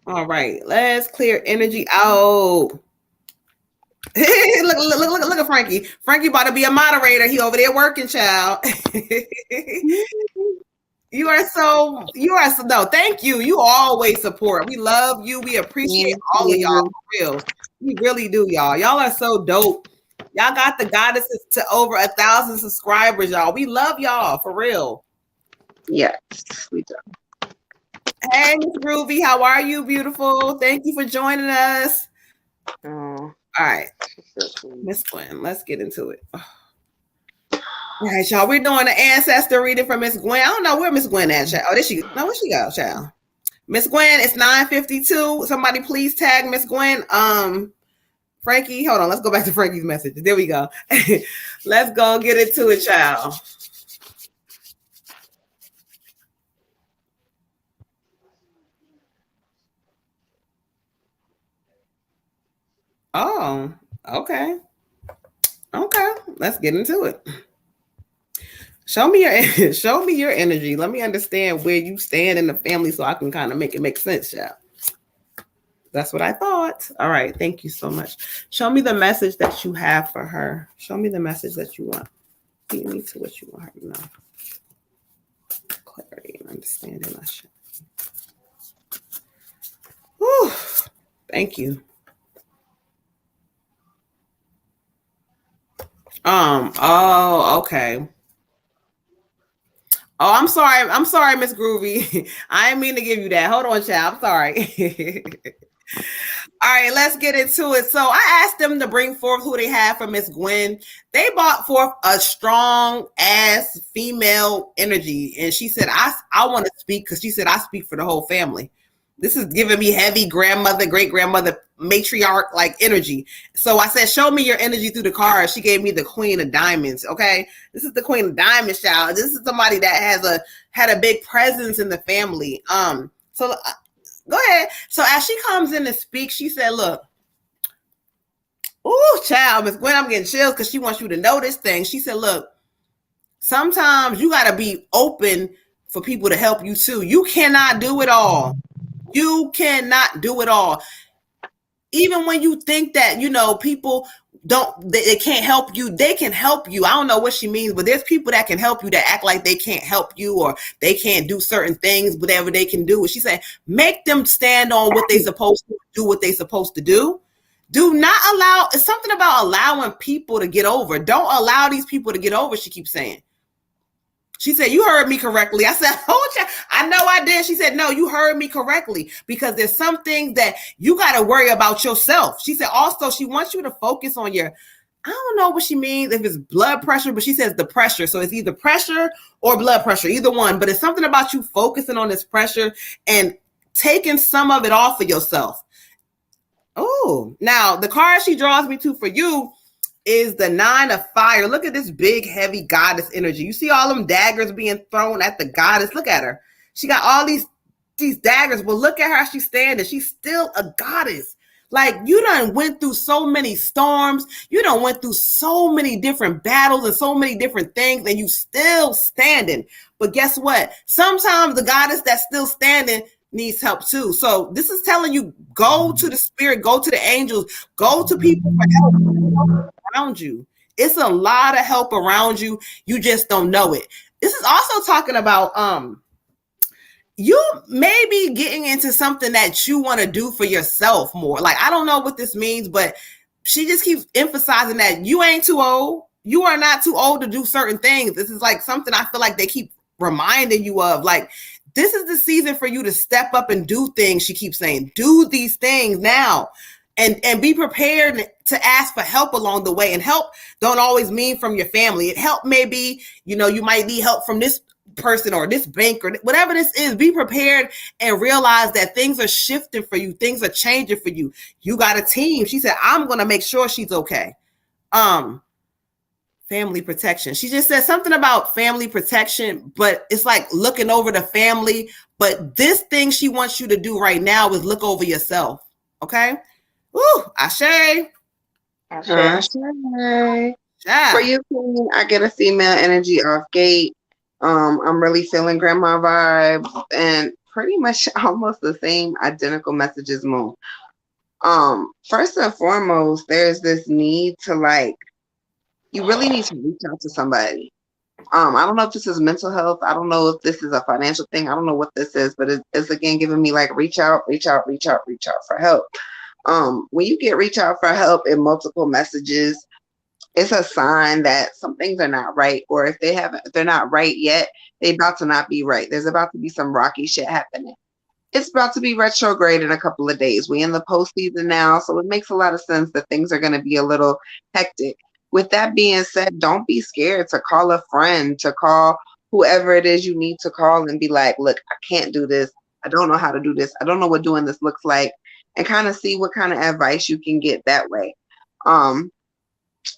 All right, let's clear energy out. look at Frankie. Frankie about to be a moderator. He over there working, child. You are so no, thank you. You always support. We love you. We appreciate all of y'all, for real. We really do, y'all. Y'all are so dope. Y'all got the goddesses to over 1,000 subscribers, y'all. We love y'all, for real. Yes, we do. Hey, Miss Ruby, how are you, beautiful? Thank you for joining us. Oh. All right, Miss Gwen, let's get into it. All right, y'all, we're doing an ancestor reading for Miss Gwen. I don't know where Miss Gwen at, child. Oh, there she go. No, where she go, child? Miss Gwen, it's 9:52. Somebody please tag Miss Gwen. Frankie, hold on. Let's go back to Frankie's message. There we go. Let's go get into it, child. Oh, okay. Okay, let's get into it. Show me your energy. Let me understand where you stand in the family so I can kind of make it make sense, child. That's what I thought. All right, thank you so much. Show me the message that you have for her. Show me the message that you want. Lead me to what you want her to know. Clarity and understanding. Whew. Thank you. Oh, okay. Oh, I'm sorry, Miss Groovy. I didn't mean to give you that. Hold on, child. I'm sorry. All right, let's get into it. So I asked them to bring forth who they have for Miss Gwen. They brought forth a strong ass female energy. And she said, I want to speak, because she said, I speak for the whole family. This is giving me heavy grandmother, great grandmother, matriarch like energy. So I said, show me your energy through the cards. She gave me the Queen of Diamonds. Okay. This is the Queen of Diamonds, child. This is somebody that had a big presence in the family. So go ahead. So as she comes in to speak, she said, look, ooh, child, Miss Gwen, I'm getting chills because she wants you to know this thing. She said, look, sometimes you got to be open for people to help you too. You cannot do it all. You cannot do it all. Even when you think that, people they can't help you, they can help you. I don't know what she means, but there's people that can help you that act like they can't help you or they can't do certain things, whatever they can do. She said, make them stand on what they're supposed to do, what they're supposed to do. Do not allow, it's something about allowing people to get over. Don't allow these people to get over, she keeps saying. She said, you heard me correctly. I said, oh, I know I did. She said, no, you heard me correctly, because there's some things that you got to worry about yourself. She said, also, she wants you to focus on your I don't know what she means, if it's blood pressure, but she says the pressure. So it's either pressure or blood pressure, either one. But it's something about you focusing on this pressure and taking some of it off of yourself. Oh, now the card she draws me to for you is the 9 of fire. Look at this big, heavy goddess energy. You see all them daggers being thrown at the goddess. Look at her. She got all these daggers, but look at her. She's standing. She's still a goddess. Like, you done went through so many storms. You done went through so many different battles and so many different things, and you still standing. But guess what? Sometimes the goddess that's still standing needs help too. So this is telling you, go to the spirit, go to the angels, go to people for help around you. It's a lot of help around you. You just don't know it. This is also talking about you may be getting into something that you want to do for yourself more. Like, I don't know what this means, but she just keeps emphasizing that you ain't too old. You are not too old to do certain things. This is like something I feel like they keep reminding you of. Like, this is the season for you to step up and do things. She keeps saying, do these things now. And be prepared to ask for help along the way. And help don't always mean from your family. Help may be, you might need help from this person or this bank or whatever this is. Be prepared and realize that things are shifting for you. Things are changing for you. You got a team. She said, I'm going to make sure she's okay. Family protection. She just said something about family protection, but it's like looking over the family. But this thing she wants you to do right now is look over yourself. Okay? Ooh, Ashe. Ashe. Yeah. For you, Queen, I get a female energy off gate. I'm really feeling grandma vibes and pretty much almost the same identical messages, Moon. First and foremost, there's this need to you really need to reach out to somebody. I don't know if this is mental health. I don't know if this is a financial thing. I don't know what this is, but it's again giving me reach out for help. When you get reach out for help in multiple messages, it's a sign that some things are not right, or if they're not right yet, they about to not be right. There's about to be some rocky shit happening. It's about to be retrograde in a couple of days. We're in the postseason now, so it makes a lot of sense that things are going to be a little hectic. With that being said, don't be scared to call a friend, to call whoever it is you need to call and be like, look, I can't do this. I don't know how to do this. I don't know what doing this looks like, and kind of see what kind of advice you can get that way.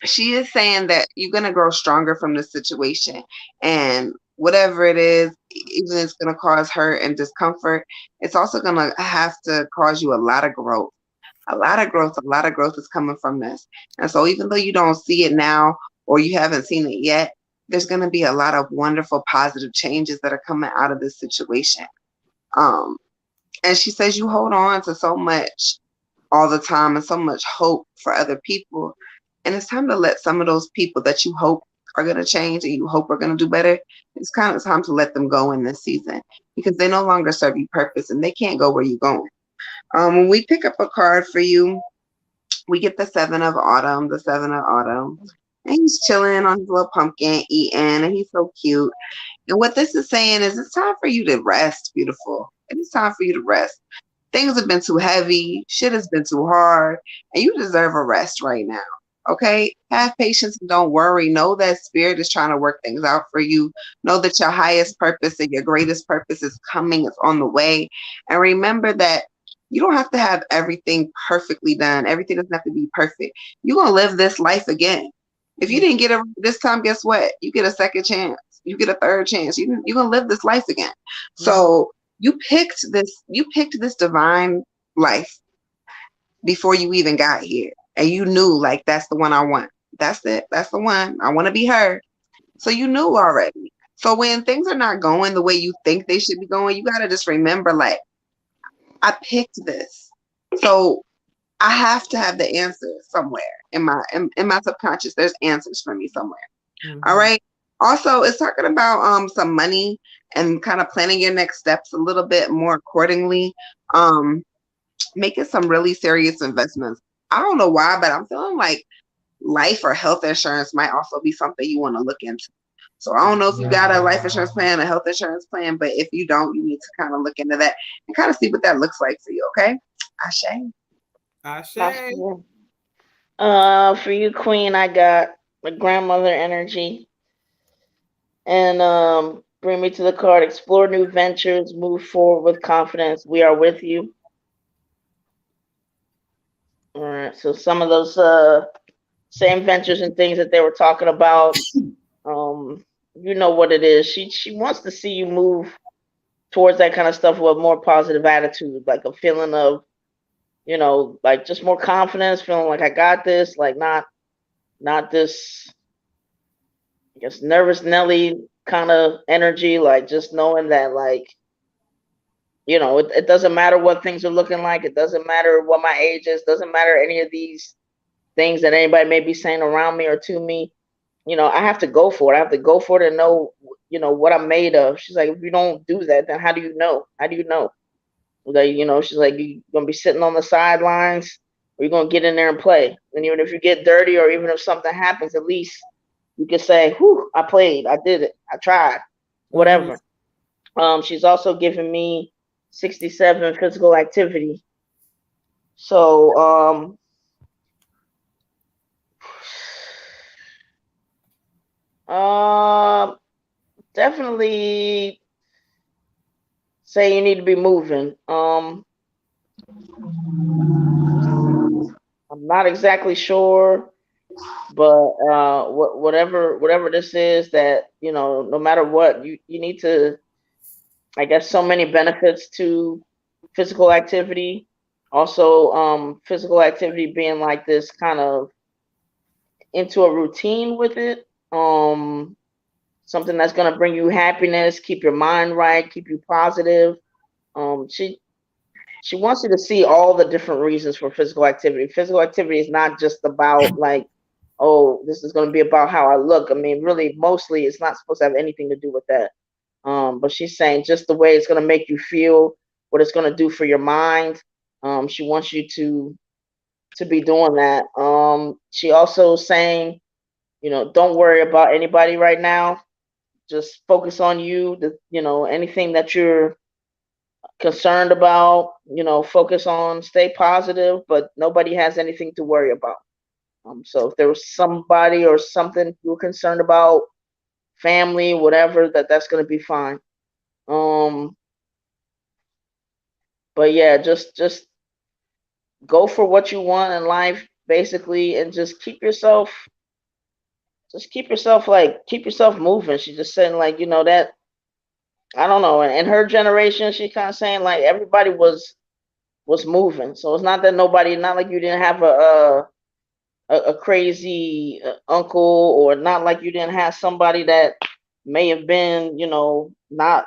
She is saying that you're going to grow stronger from this situation, and whatever it is, even if it's going to cause hurt and discomfort, it's also going to have to cause you a lot of growth. A lot of growth is coming from this. And so even though you don't see it now or you haven't seen it yet, there's going to be a lot of wonderful, positive changes that are coming out of this situation. And she says you hold on to so much all the time and so much hope for other people. And it's time to let some of those people that you hope are going to change and you hope are going to do better, it's kind of time to let them go in this season because they no longer serve you purpose and they can't go where you're going. When we pick up a card for you, we get the 7 of Autumn, and he's chilling on his little pumpkin, eating, and he's so cute. And what this is saying is it's time for you to rest, beautiful. It's time for you to rest. Things have been too heavy. Shit has been too hard, and you deserve a rest right now. Okay? Have patience and don't worry. Know that spirit is trying to work things out for you. Know that your highest purpose and your greatest purpose is coming. It's on the way. And remember that you don't have to have everything perfectly done. Everything doesn't have to be perfect. You're going to live this life again. If you didn't get it this time, guess what? You get a second chance. You get a third chance. You're going to live this life again. So you picked this divine life before you even got here. And you knew that's the one I want. That's it. That's the one. I want to be her. So you knew already. So when things are not going the way you think they should be going, you got to just remember I picked this. So I have to have the answer somewhere in my subconscious. There's answers for me somewhere. Mm-hmm. All right. Also, it's talking about some money and kind of planning your next steps a little bit more accordingly. Making some really serious investments. I don't know why, but I'm feeling like life or health insurance might also be something you want to look into. So I don't know if you got a life insurance plan, a health insurance plan, but if you don't, you need to kind of look into that and kind of see what that looks like for you, okay? Ashe. For you, Queen, I got my grandmother energy. And bring me to the card. Explore new ventures. Move forward with confidence. We are with you. All right. So some of those same ventures and things that they were talking about, you know what it is. She wants to see you move towards that kind of stuff with a more positive attitude, like a feeling of, you know, like just more confidence, feeling like I got this, like not this, I guess, nervous Nelly kind of energy, like just knowing that, like, you know, it doesn't matter what things are looking like. It doesn't matter what my age is. Doesn't matter any of these things that anybody may be saying around me or to me. You know, I have to go for it. I have to go for it and know, you know, what I'm made of. She's like, if you don't do that, then how do you know? How do you know? Like, you know, she's like, you're going to be sitting on the sidelines or you're going to get in there and play. And even if you get dirty or even if something happens, at least you can say, whew, I played. I did it. I tried. Whatever. She's also given me 67 physical activity. So, definitely say you need to be moving. I'm not exactly sure, but whatever this is, that, you know, no matter what, you need to, I guess, so many benefits to physical activity. Also, physical activity being like this kind of into a routine with it. Something that's gonna bring you happiness, keep your mind right, keep you positive. She wants you to see all the different reasons for physical activity. Physical activity is not just about like, oh, this is gonna be about how I look. I mean, really, mostly it's not supposed to have anything to do with that. But she's saying just the way it's gonna make you feel, what it's gonna do for your mind. She wants you to be doing that. She also saying, you know, don't worry about anybody right now. Just focus on you. You know, anything that you're concerned about, you know, focus on, stay positive, but nobody has anything to worry about. So if there was somebody or something you were concerned about, family, whatever, that's going to be fine. But yeah, just go for what you want in life, basically, and keep yourself moving. She's just saying, like, you know, that, I don't know, in her generation, she kind of saying like everybody was moving. So it's not that nobody, not like you didn't have a crazy uncle, or not like you didn't have somebody that may have been, you know, not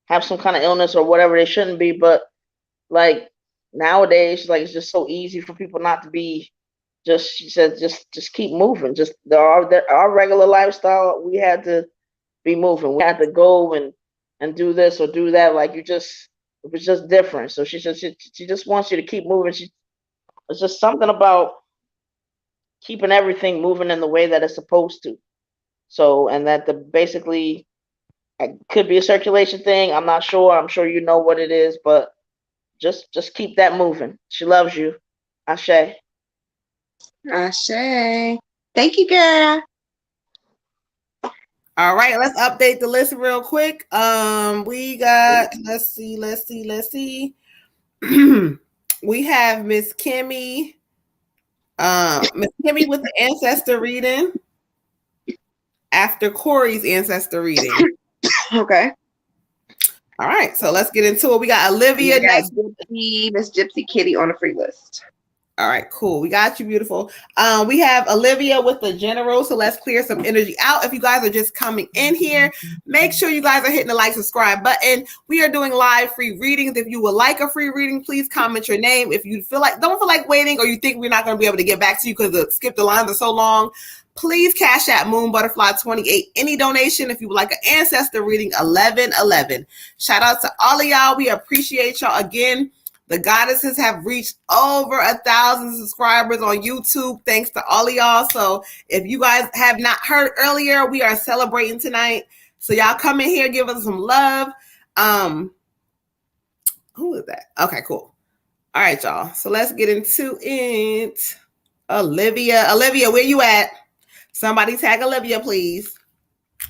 have some kind of illness or whatever they shouldn't be. But like nowadays, like, it's just so easy for people not to be, just, she said, just keep moving. Just our regular lifestyle, we had to be moving. We had to go and do this or do that. Like, it was just different. So she said she just wants you to keep moving. It's just something about keeping everything moving in the way that it's supposed to. So, and that the basically, it could be a circulation thing. I'm not sure. I'm sure you know what it is, but just keep that moving. She loves you. Ashe. Ashe. Thank you, girl. All right, let's update the list real quick. We got, let's see. We have Miss Kimmy. Miss Kimmy with the ancestor reading after Corey's ancestor reading. Okay. All right, so let's get into it. We got Olivia next. Miss Gypsy Kitty on the free list. All right, cool. We got you, beautiful. We have Olivia with the general. So let's clear some energy out. If you guys are just coming in here, make sure you guys are hitting the like, subscribe button. We are doing live free readings. If you would like a free reading, please comment your name. If you don't feel like waiting, or you think we're not going to be able to get back to you because the skip the lines are so long, please cash at Moon Butterfly 28. Any donation, if you would like an ancestor reading, 1111. Shout out to all of y'all. We appreciate y'all again. The goddesses have reached over 1,000 subscribers on YouTube. Thanks to all of y'all. So if you guys have not heard earlier, we are celebrating tonight. So y'all come in here, give us some love. Who is that? Okay, cool. All right, y'all. So let's get into it. Olivia, where you at? Somebody tag Olivia, please.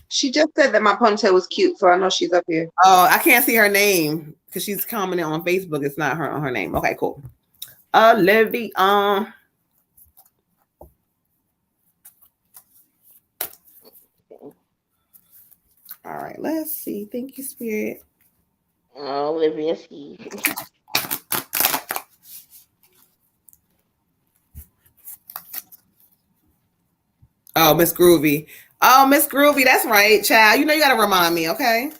She just said that my ponytail was cute, so I know she's up here. Oh, I can't see her name because she's commenting on Facebook. It's not her name. Okay, cool. Olivia. All right, let's see. Thank you, Spirit. Olivia. Oh, Miss Groovy. Oh, Miss Groovy, that's right, child. You know you gotta remind me, okay?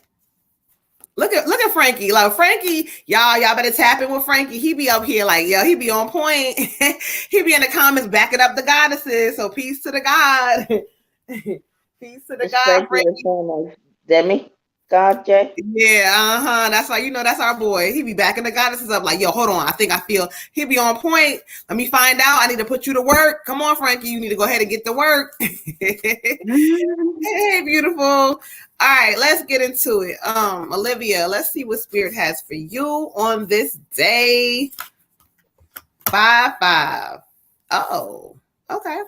Look at Frankie. Like Frankie, y'all better tap in with Frankie. He be up here like, yo, he be on point. He be in the comments backing up the goddesses. So peace to the God. Peace to the God, Frankie. Demi. God, Jay. Yeah, that's why that's our boy. He be backing the goddesses up like, yo, hold on. I think I feel he be on point. Let me find out. I need to put you to work. Come on, Frankie. You need to go ahead and get to work. Hey, beautiful. All right, let's get into it. Olivia, let's see what Spirit has for you on this day. 5-5. Oh, okay.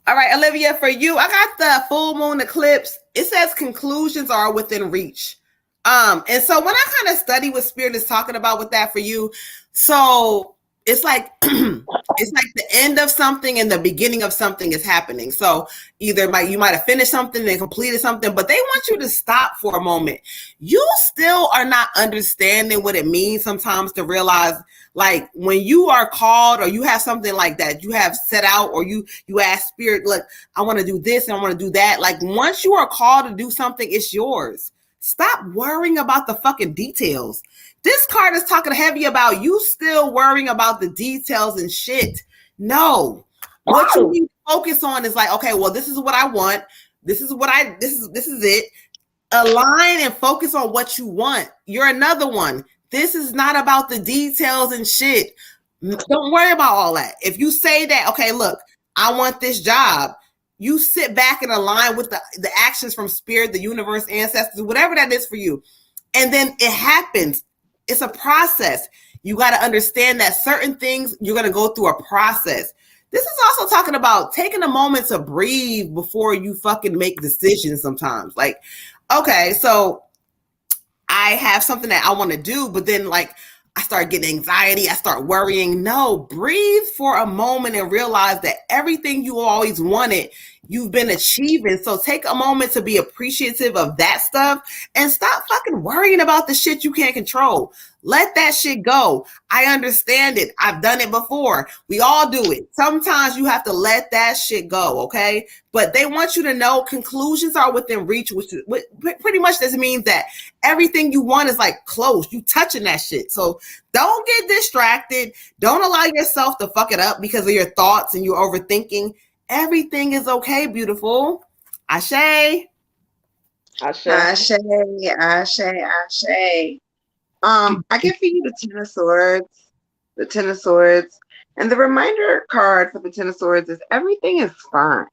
All right, Olivia, for you, I got the full moon eclipse. It says conclusions are within reach. And so when I kind of study what Spirit is talking about with that for you, so it's like it's like the end of something and the beginning of something is happening. So either you might have finished something and completed something, but they want you to stop for a moment. You still are not understanding what it means sometimes to realize, like when you are called or you have something like that, you have set out or you ask Spirit, look, I want to do this and I want to do that. Like once you are called to do something, it's yours. Stop worrying about the fucking details. This card is talking heavy about you still worrying about the details and shit. No. What you need to focus on is like, okay, well, this is what I want. This is it. Align and focus on what you want. You're another one. This is not about the details and shit. Don't worry about all that. If you say that, okay, look, I want this job. You sit back and align with the actions from Spirit, the universe, ancestors, whatever that is for you. And then it happens. It's a process. You got to understand that certain things you're going to go through a process. This is also talking about taking a moment to breathe before you fucking make decisions sometimes. Like, okay, so I have something that I want to do, but then like I start getting anxiety. I start worrying. No, breathe for a moment and realize that everything you always wanted, you've been achieving. So take a moment to be appreciative of that stuff and stop fucking worrying about the shit you can't control. Let that shit go. I understand it. I've done it before. We all do it. Sometimes you have to let that shit go, okay? But they want you to know conclusions are within reach, which pretty much this means that everything you want is like close. You touching that shit. So don't get distracted. Don't allow yourself to fuck it up because of your thoughts and your overthinking. Everything is okay, beautiful. Ashe. Ashe. Ashe. Ashe. Ashe. I get for you the Ten of Swords. The Ten of Swords. And the reminder card for the Ten of Swords is everything is fine.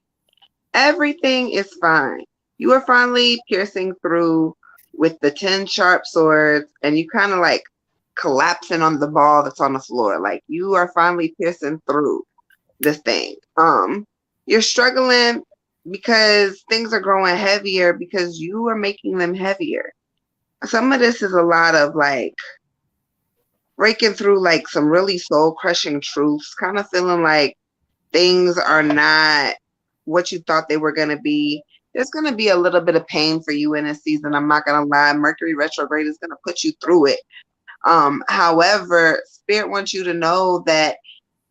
Everything is fine. You are finally piercing through with the 10 sharp swords and you kind of like collapsing on the ball that's on the floor. Like you are finally piercing through this thing. You're struggling because things are growing heavier because you are making them heavier. Some of this is a lot of like breaking through like some really soul crushing truths, kind of feeling like things are not what you thought they were going to be. There's going to be a little bit of pain for you in this season. I'm not going to lie. Mercury retrograde is going to put you through it. However, Spirit wants you to know that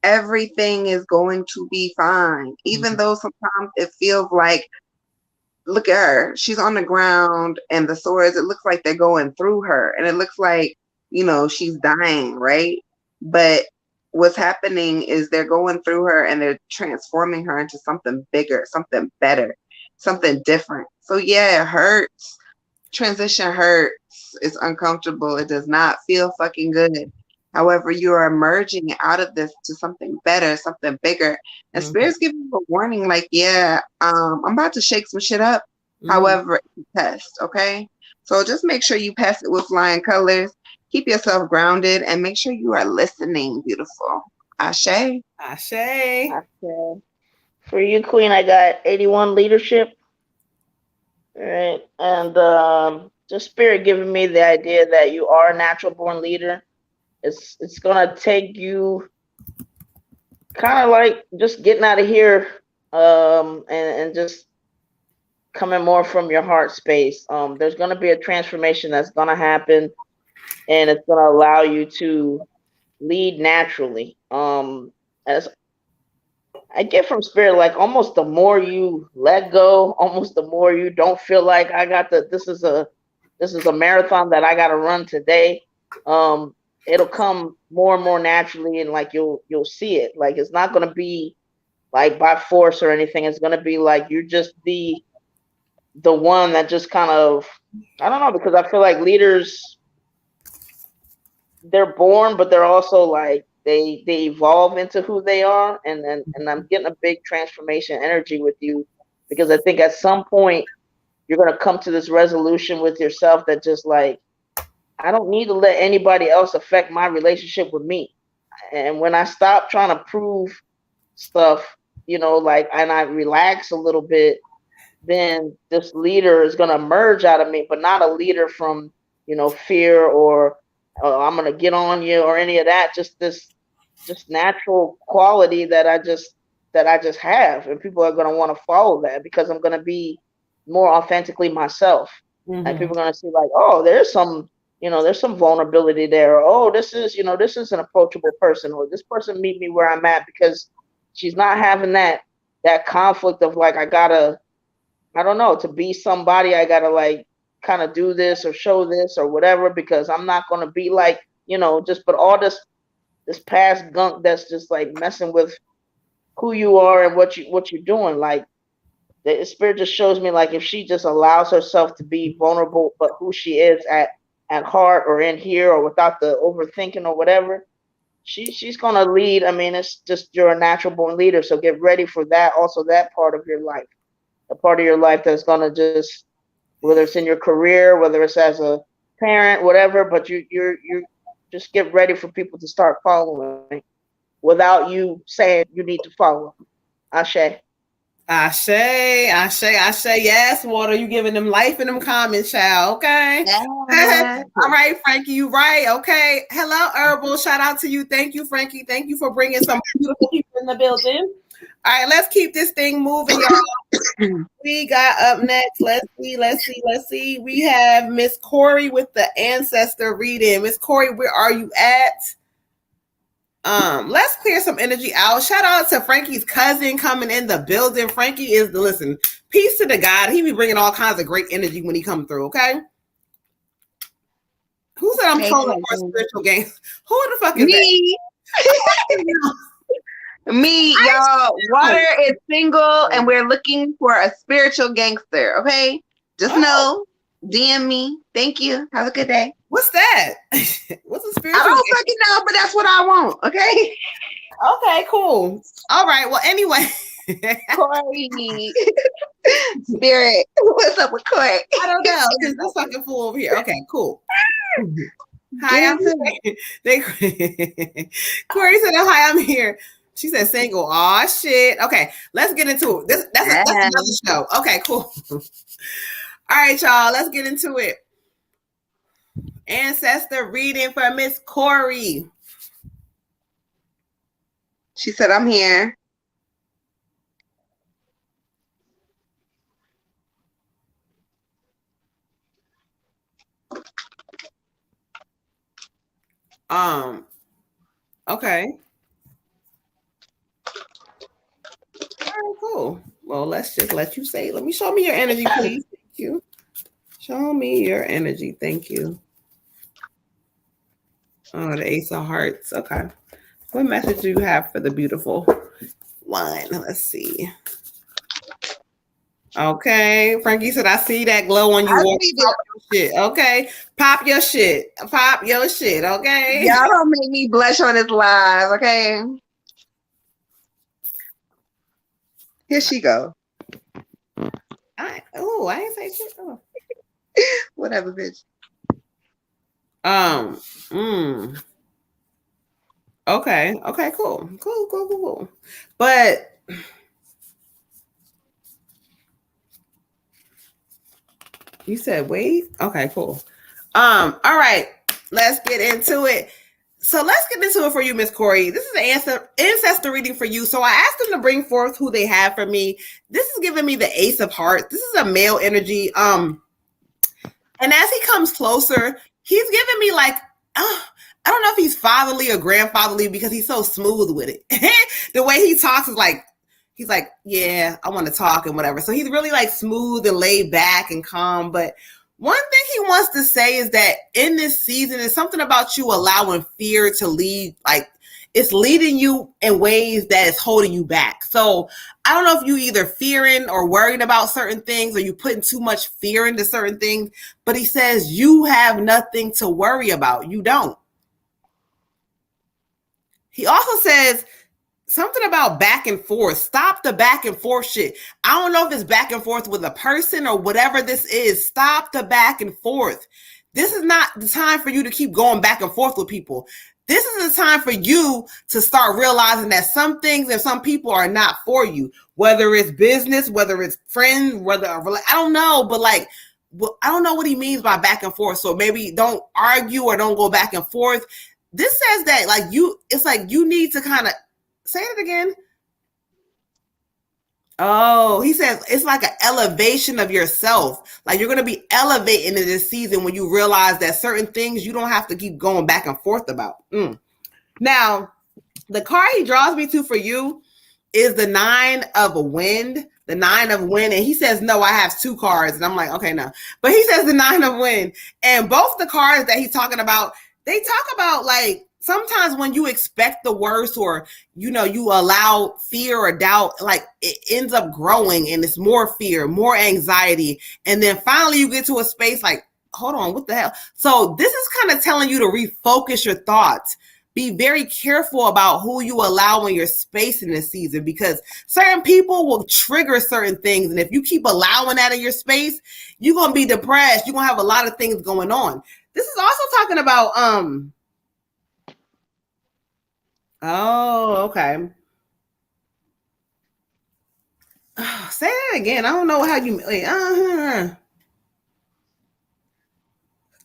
everything is going to be fine, even though sometimes it feels like, look at her, she's on the ground and the swords, it looks like they're going through her and it looks like, you know, she's dying, right? But what's happening is they're going through her and they're transforming her into something bigger, something better, something different. So yeah, it hurts. Transition hurts. It's uncomfortable. It does not feel fucking good. However, you are emerging out of this to something better, something bigger. And Spirit's giving you a warning, like, yeah, I'm about to shake some shit up. However, it's a test, okay? So just make sure you pass it with flying colors. Keep yourself grounded and make sure you are listening, beautiful. Ashe. Ashe. Okay. For you, Queen, I got 81 leadership. All right. And just spirit giving me the idea that you are a natural born leader. It's gonna take you kind of like just getting out of here and just coming more from your heart space. There's gonna be a transformation that's gonna happen, and it's gonna allow you to lead naturally. As I get from spirit, like almost the more you let go, almost the more you don't feel like I got the this is a marathon that I gotta run today. It'll come more and more naturally, and like you'll see it. Like it's not gonna be like by force or anything. It's gonna be like you just be the one that just kind of, I don't know, because I feel like leaders, they're born, but they're also like they evolve into who they are, and I'm getting a big transformation energy with you, because I think at some point you're gonna come to this resolution with yourself that just like, I don't need to let anybody else affect my relationship with me. And when I stop trying to prove stuff, like, and I relax a little bit, then this leader is going to emerge out of me, but not a leader from, fear or I'm going to get on you or any of that. Just this, just natural quality that I just have, and people are going to want to follow that because I'm going to be more authentically myself, and people are going to see like, oh, there's some vulnerability there. Or, oh, this is an approachable person, or this person meet me where I'm at, because she's not having that conflict of like, I don't know, to be somebody, I gotta like kind of do this or show this or whatever, because I'm not gonna be like, just but all this past gunk that's just like messing with who you are and what you're doing. Like the spirit just shows me like if she just allows herself to be vulnerable, but who she is at heart or in here or without the overthinking or whatever, she's gonna lead. I mean, it's just you're a natural born leader, so get ready for that. Also, that part of your life, a part of your life that's gonna just, whether it's in your career, whether it's as a parent, whatever, but you just get ready for people to start following without you saying you need to follow. Ashe. Ashe, Ashe, Ashe. Yes, water. You giving them life in them comments, child. Okay. Yeah. All right, Frankie, you right. Okay. Hello, Herbal. Shout out to you. Thank you, Frankie. Thank you for bringing some beautiful people in the building. All right, let's keep this thing moving, y'all. We got up next. Let's see. We have Miss Corey with the ancestor reading. Miss Corey, where are you at? Let's clear some energy out. Shout out to Frankie's cousin coming in the building. Frankie is listen. Peace to the God. He be bringing all kinds of great energy when he come through. Okay. Who said I'm trolling for a spiritual game? Who the fuck is me? that? Me, y'all. Water is single, and we're looking for a spiritual gangster. Okay, just know, DM me. Thank you. Have a good day. What's that? What's a spiritual? I don't fucking know, but that's what I want. Okay. Okay, cool. All right. Well, anyway. Corey. Spirit. What's up with Corey? I don't know. Because this fucking fool over here. Okay, cool. Hi, I'm here. Corey said, oh, hi, I'm here. She said single. Oh shit. Okay, let's get into it. That's another show. Okay, cool. All right, y'all. Let's get into it. Ancestor reading for Miss Corey. She said, I'm here. Okay. All right, cool. Well, let's just let you say. Let me show me your energy, please. Thank you. Show me your energy. Thank you. Oh, the Ace of Hearts. Okay. What message do you have for the beautiful one? Let's see. Okay. Frankie said, I see that glow on you. Pop your shit. Okay. Pop your shit. Pop your shit. Okay. Y'all don't make me blush on this live. Okay. Here she go. I ain't say shit. Oh. Whatever, bitch. Okay. Okay. Cool. Cool. Cool. Cool. Cool. But you said wait. Okay. Cool. All right. Let's get into it. So let's get into it for you, Miss Corey. This is an ancestor reading for you. So I asked them to bring forth who they have for me. This is giving me the Ace of Hearts. This is a male energy. And as he comes closer, he's giving me like, I don't know if he's fatherly or grandfatherly because he's so smooth with it. The way he talks is like, he's like, yeah, I want to talk and whatever. So he's really like smooth and laid back and calm. But one thing he wants to say is that in this season, it's something about you allowing fear to lead, like it's leading you in ways that is holding you back. So I don't know if you either fearing or worrying about certain things or you putting too much fear into certain things, but he says you have nothing to worry about. You don't. He also says something about back and forth. Stop the back and forth shit. I don't know if it's back and forth with a person or whatever this is. Stop the back and forth. This is not the time for you to keep going back and forth with people. This is the time for you to start realizing that some things and some people are not for you, whether it's business, whether it's friends, whether I don't know, but like, I don't know what he means by back and forth. So maybe don't argue or don't go back and forth. This says that like it's like you need to kind of say it again. Oh, he says it's like an elevation of yourself. Like you're going to be elevating in this season when you realize that certain things you don't have to keep going back and forth about. Now, the card he draws me to for you is the 9 of Wind. The 9 of Wind. And he says, no, I have 2 cards. And I'm like, okay, no. But he says the 9 of Wind. And both the cards that he's talking about, they talk about like sometimes when you expect the worst or, you know, you allow fear or doubt, like it ends up growing and it's more fear, more anxiety. And then finally you get to a space like, hold on, what the hell? So this is kind of telling you to refocus your thoughts. Be very careful about who you allow in your space in this season because certain people will trigger certain things. And if you keep allowing that in your space, you're going to be depressed. You're going to have a lot of things going on. This is also talking about, oh, okay. Oh, say that again. I don't know how you,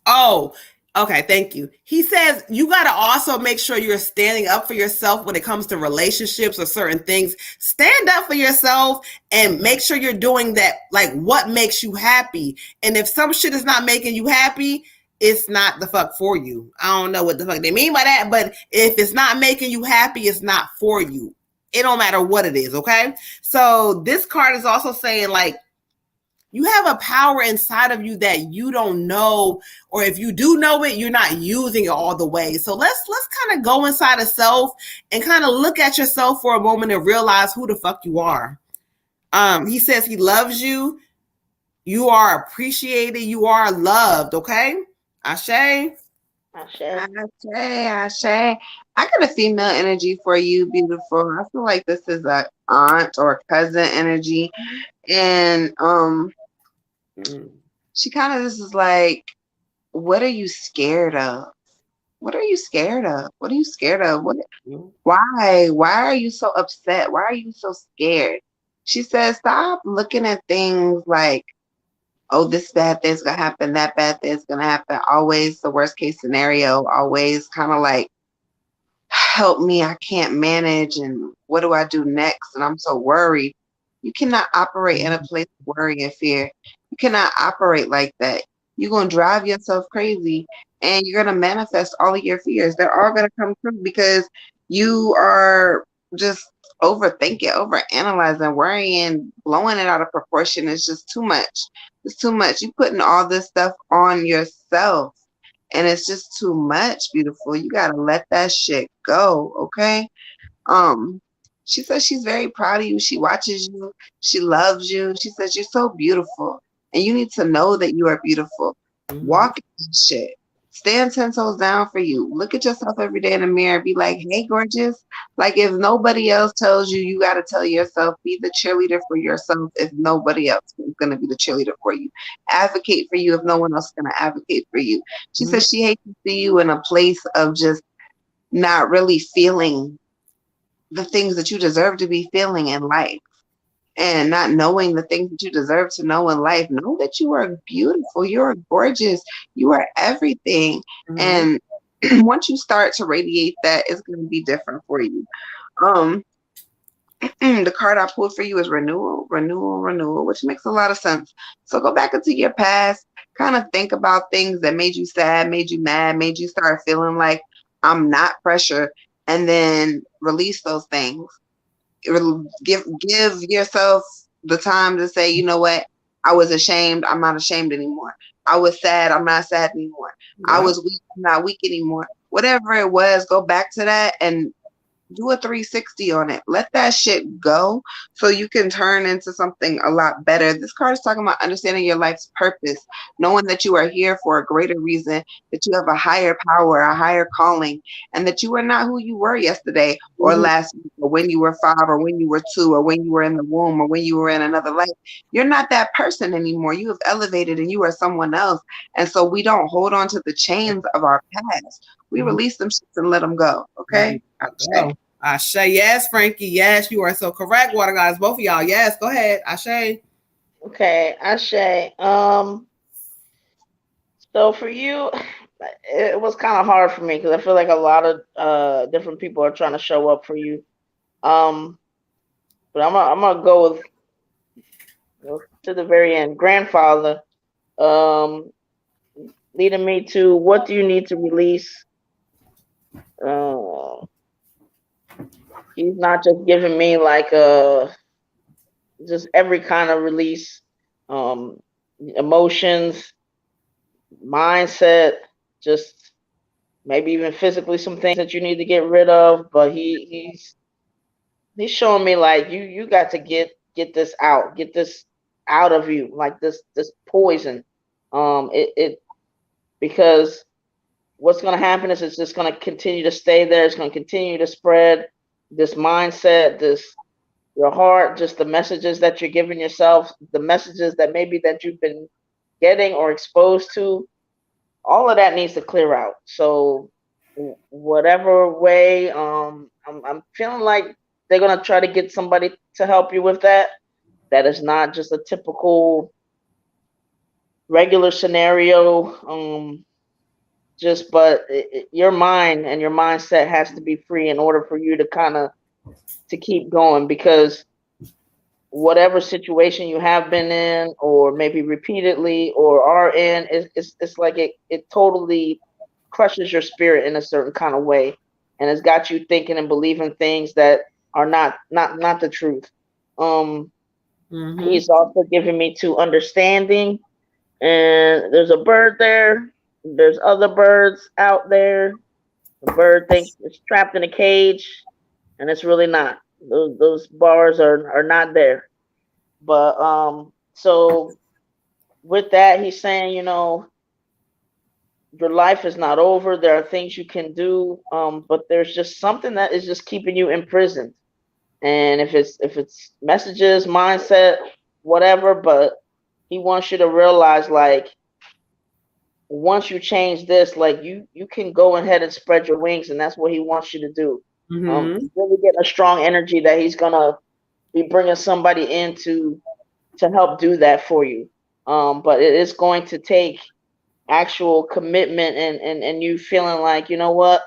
Oh, okay. Thank you. He says you got to also make sure you're standing up for yourself when it comes to relationships or certain things. Stand up for yourself and make sure you're doing that, like what makes you happy. And if some shit is not making you happy, it's not the fuck for you. I don't know what the fuck they mean by that, but if it's not making you happy, it's not for you. It don't matter what it is, okay? So this card is also saying like, you have a power inside of you that you don't know, or if you do know it, you're not using it all the way. So let's kind of go inside of self and kind of look at yourself for a moment and realize who the fuck you are. He says he loves you. You are appreciated. You are loved, okay? Ashe. Ashe. Ashe. I got a female energy for you, beautiful. I feel like this is a aunt or cousin energy. And she kind of just is like, what are you scared of? What are you scared of? What are you scared of? Why? Why are you so upset? Why are you so scared? She says, stop looking at things like, oh, this bad thing's gonna happen, that bad thing's gonna happen. Always the worst case scenario, always kind of like, help me, I can't manage, and what do I do next? And I'm so worried. You cannot operate in a place of worry and fear. You cannot operate like that. You're going to drive yourself crazy and you're going to manifest all of your fears. They're all going to come true because you are just overthinking, overanalyzing, worrying, blowing it out of proportion. It's just too much. It's too much. You're putting all this stuff on yourself and it's just too much, beautiful. You got to let that shit go, okay? She says she's very proud of you. She watches you. She loves you. She says you're so beautiful. And you need to know that you are beautiful. Walk in shit. Stand 10 toes down for you. Look at yourself every day in the mirror and be like, hey, gorgeous. Like if nobody else tells you, you got to tell yourself, be the cheerleader for yourself if nobody else is going to be the cheerleader for you. Advocate for you if no one else is going to advocate for you. She says she hates to see you in a place of just not really feeling the things that you deserve to be feeling in life, and not knowing the things that you deserve to know in life. Know that you are beautiful, you are gorgeous, you are everything. Mm-hmm. And once you start to radiate that, it's going to be different for you. Um, the card I pulled for you is renewal, renewal, renewal, which makes a lot of sense. So go back into your past, kind of think about things that made you sad, made you mad, made you start feeling like I'm not pressure, and then release those things. Give yourself the time to say, you know what, I was ashamed, I'm not ashamed anymore. I was sad, I'm not sad anymore. I Yep. was weak, I'm not weak anymore. Whatever it was, go back to that and do a 360 on it. Let that shit go so you can turn into something a lot better. This card is talking about understanding your life's purpose, knowing that you are here for a greater reason, that you have a higher power, a higher calling, and that you are not who you were yesterday or Mm-hmm. last week or when you were 5 or when you were 2 or when you were in the womb or when you were in another life. You're not that person anymore. You have elevated and you are someone else. And so we don't hold on to the chains of our past. We Mm-hmm. release them shits and let them go. Okay? Go. Ashe. Yes, Frankie. Yes, you are so correct, water guys. Both of y'all. Yes, go ahead. Ashe. Okay, Ashe. So for you, it was kind of hard for me because I feel like a lot of different people are trying to show up for you. Um, but I'm gonna go to the very end. Grandfather, um, leading me to what do you need to release? Uh, he's not just giving me like just every kind of release, um, emotions, mindset, just maybe even physically some things that you need to get rid of. But he's showing me like you got to get this out, get this out of you, like this poison. It because what's going to happen is it's just going to continue to stay there. It's going to continue to spread this mindset, this your heart, just the messages that you're giving yourself, the messages that maybe that you've been getting or exposed to. All of that needs to clear out. So whatever way, I'm feeling like they're gonna try to get somebody to help you with that. That is not just a typical regular scenario. Just but your mind and your mindset has to be free in order for you to kind of to keep going because whatever situation you have been in or maybe repeatedly or are in it's like it totally crushes your spirit in a certain kind of way and it's got you thinking and believing things that are not the truth. um Mm-hmm. he's also giving me to understanding, and there's a bird there, there's other birds out there. The bird thinks it's trapped in a cage and it's really not. Those bars are not there. But so with that, he's saying, your life is not over. There are things you can do, but there's just something that is just keeping you imprisoned. And if it's messages, mindset, whatever, but he wants you to realize like once you change this, like you can go ahead and spread your wings, and that's what he wants you to do. Mm-hmm. Really getting a strong energy that he's gonna be bringing somebody in to help do that for you. But it is going to take actual commitment and you feeling like, you know what,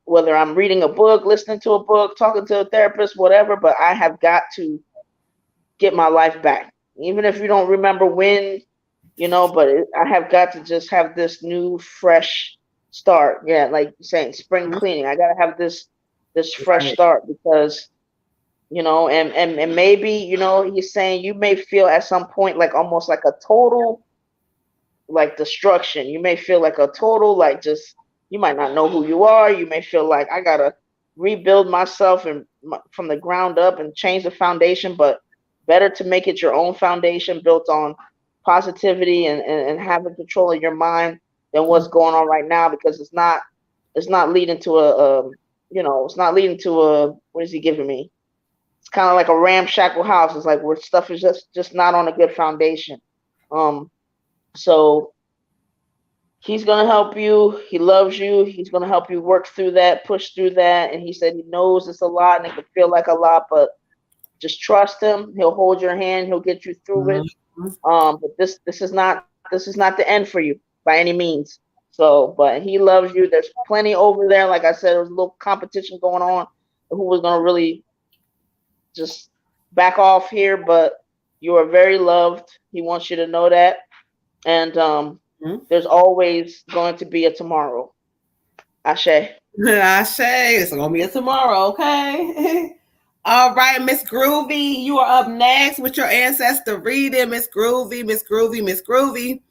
whether I'm reading a book, listening to a book, talking to a therapist, whatever, but I have got to get my life back. Even if you don't remember when, but I have got to just have this new, fresh start. Yeah, like you're saying, spring cleaning. I got to have this fresh Right. start because and maybe he's saying you may feel at some point like almost like a total like destruction. You may feel like a total like just you might not know who you are. You may feel like I gotta rebuild myself and from the ground up and change the foundation. But better to make it your own foundation built on positivity and having control of your mind than what's going on right now because it's not leading to it's not leading to a what is he giving me? It's kind of like a ramshackle house. It's like where stuff is just not on a good foundation. Um, so he's gonna help you. He loves you. He's gonna help you work through that, push through that. And he said he knows it's a lot and it can feel like a lot, but just trust him. He'll hold your hand. He'll get you through it. But this is not the end for you by any means. So, but he loves you. There's plenty over there. Like I said, there was a little competition going on. Who was gonna really just back off here? But you are very loved. He wants you to know that. And there's always going to be a tomorrow. Ashe. Ashe. It's gonna be a tomorrow, okay? All right, Miss Groovy, you are up next with your ancestor reading. Miss Groovy, Miss Groovy, Miss Groovy.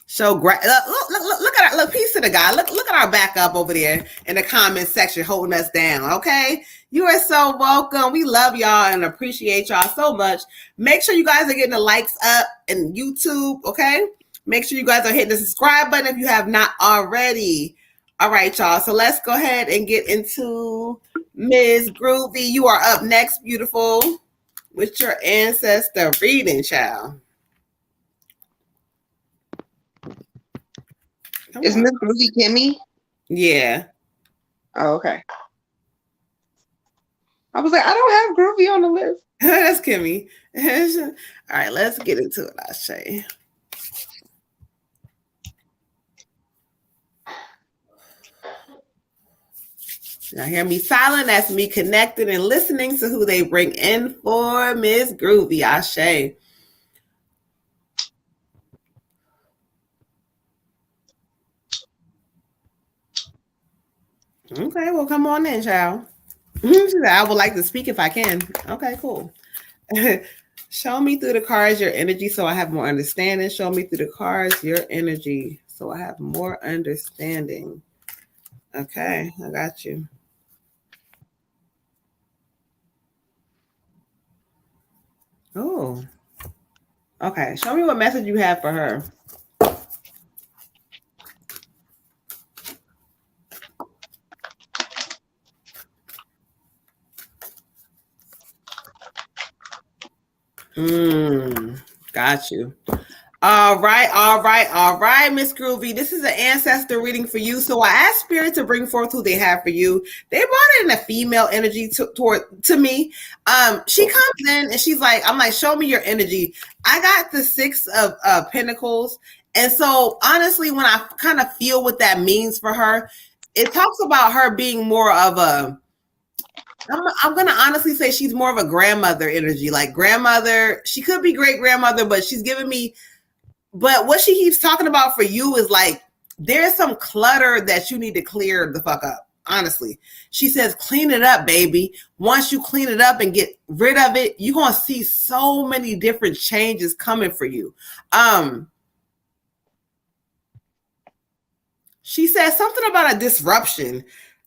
So great. Look at our look, peace to the guy. Look at our backup over there in the comment section holding us down. Okay. You are so welcome. We love y'all and appreciate y'all so much. Make sure you guys are getting the likes up in YouTube. Okay. Make sure you guys are hitting the subscribe button if you have not already. All right, y'all. So let's go ahead and get into Ms. Groovy. You are up next, beautiful, with your ancestor reading, child. Is Miss Groovy Kimmy? Yeah. Oh, okay. I was like, I don't have Groovy on the list. That's Kimmy. All right, let's get into it, I'll show you. Now hear me silent. That's me connected and listening to who they bring in for Miss Groovy. Ashe. Okay, well, come on in, child. I would like to speak if I can. Okay, cool. Show me through the cards your energy so I have more understanding. Show me through the cards your energy so I have more understanding. Okay, I got you. Oh. Okay, show me what message you have for her. Got you. All right, Miss Groovy. This is an ancestor reading for you. So I asked Spirit to bring forth who they have for you. They brought in a female energy to me. She comes in and she's like, I'm like, show me your energy. I got the 6 of Pentacles. And so honestly, when I kind of feel what that means for her, it talks about her being more of a, I'm going to honestly say she's more of a grandmother energy, like grandmother. She could be great grandmother, but she's giving me, but what she keeps talking about for you is like, there's some clutter that you need to clear the fuck up. Honestly, she says, clean it up, baby. Once you clean it up and get rid of it, you're going to see so many different changes coming for you. She says something about a disruption.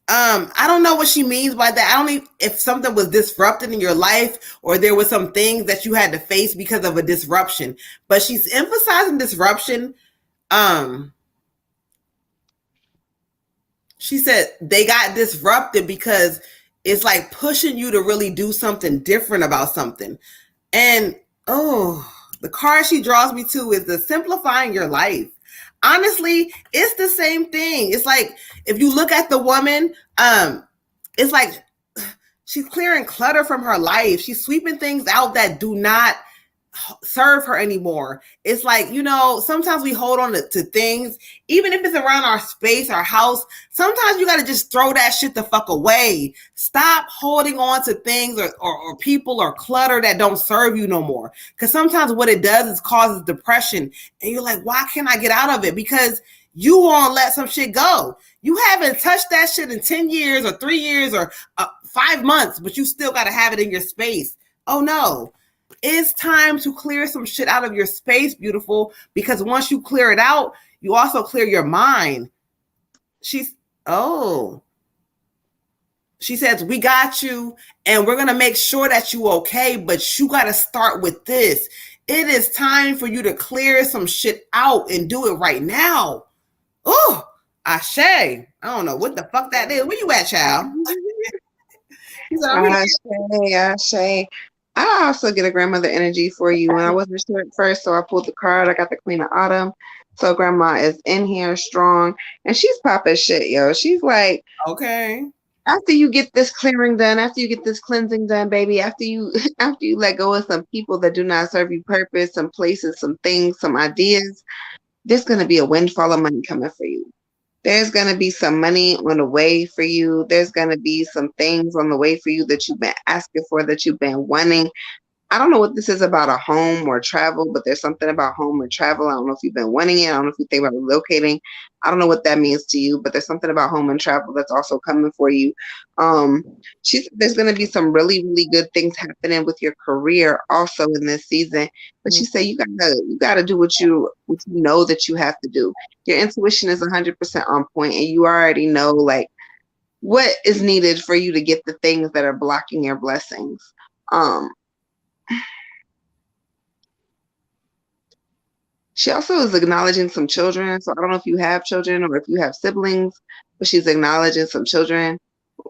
I don't know what she means by that. I don't know if something was disrupted in your life or there was some things that you had to face because of a disruption, but she's emphasizing disruption. She said they got disrupted because it's like pushing you to really do something different about something. And the card she draws me to is the simplifying your life. Honestly, it's the same thing. It's like if you look at the woman, it's like she's clearing clutter from her life. She's sweeping things out that do not serve her anymore. It's like, you know, sometimes we hold on to things, even if it's around our space, our house. Sometimes you got to just throw that shit the fuck away. Stop holding on to things or people or clutter that don't serve you no more. Because sometimes what it does is causes depression. And you're like, why can't I get out of it? Because you won't let some shit go. You haven't touched that shit in 10 years or 3 years or 5 months, but you still got to have it in your space. Oh no. It's time to clear some shit out of your space, beautiful, because once you clear it out, you also clear your mind. She says, we got you, and we're going to make sure that you okay, but you got to start with this. It is time for you to clear some shit out and do it right now. Oh, Ashe. I don't know what the fuck that is. Where you at, child? Ashe. I also get a grandmother energy for you, and I wasn't sure at first, so I pulled the card. I got the Queen of Autumn. So grandma is in here strong, and she's popping shit, yo. She's like, Okay. after you get this clearing done, after you get this cleansing done, baby, after you after you let go of some people that do not serve you purpose, some places, some things, some ideas, there's gonna be a windfall of money coming for you. There's going to be some money on the way for you. There's going to be some things on the way for you that you've been asking for, that you've been wanting. I don't know what this is about a home or travel, but there's something about home or travel. I don't know if you've been wanting it. I don't know if you think about relocating. I don't know what that means to you, but there's something about home and travel that's also coming for you. Um, there's going to be some really, really good things happening with your career also in this season. But she said you gotta do what you know that you have to do. Your intuition is 100% on point, and you already know like what is needed for you to get the things that are blocking your blessings. Um, She also is acknowledging some children. So I don't know if you have children or if you have siblings, but she's acknowledging some children,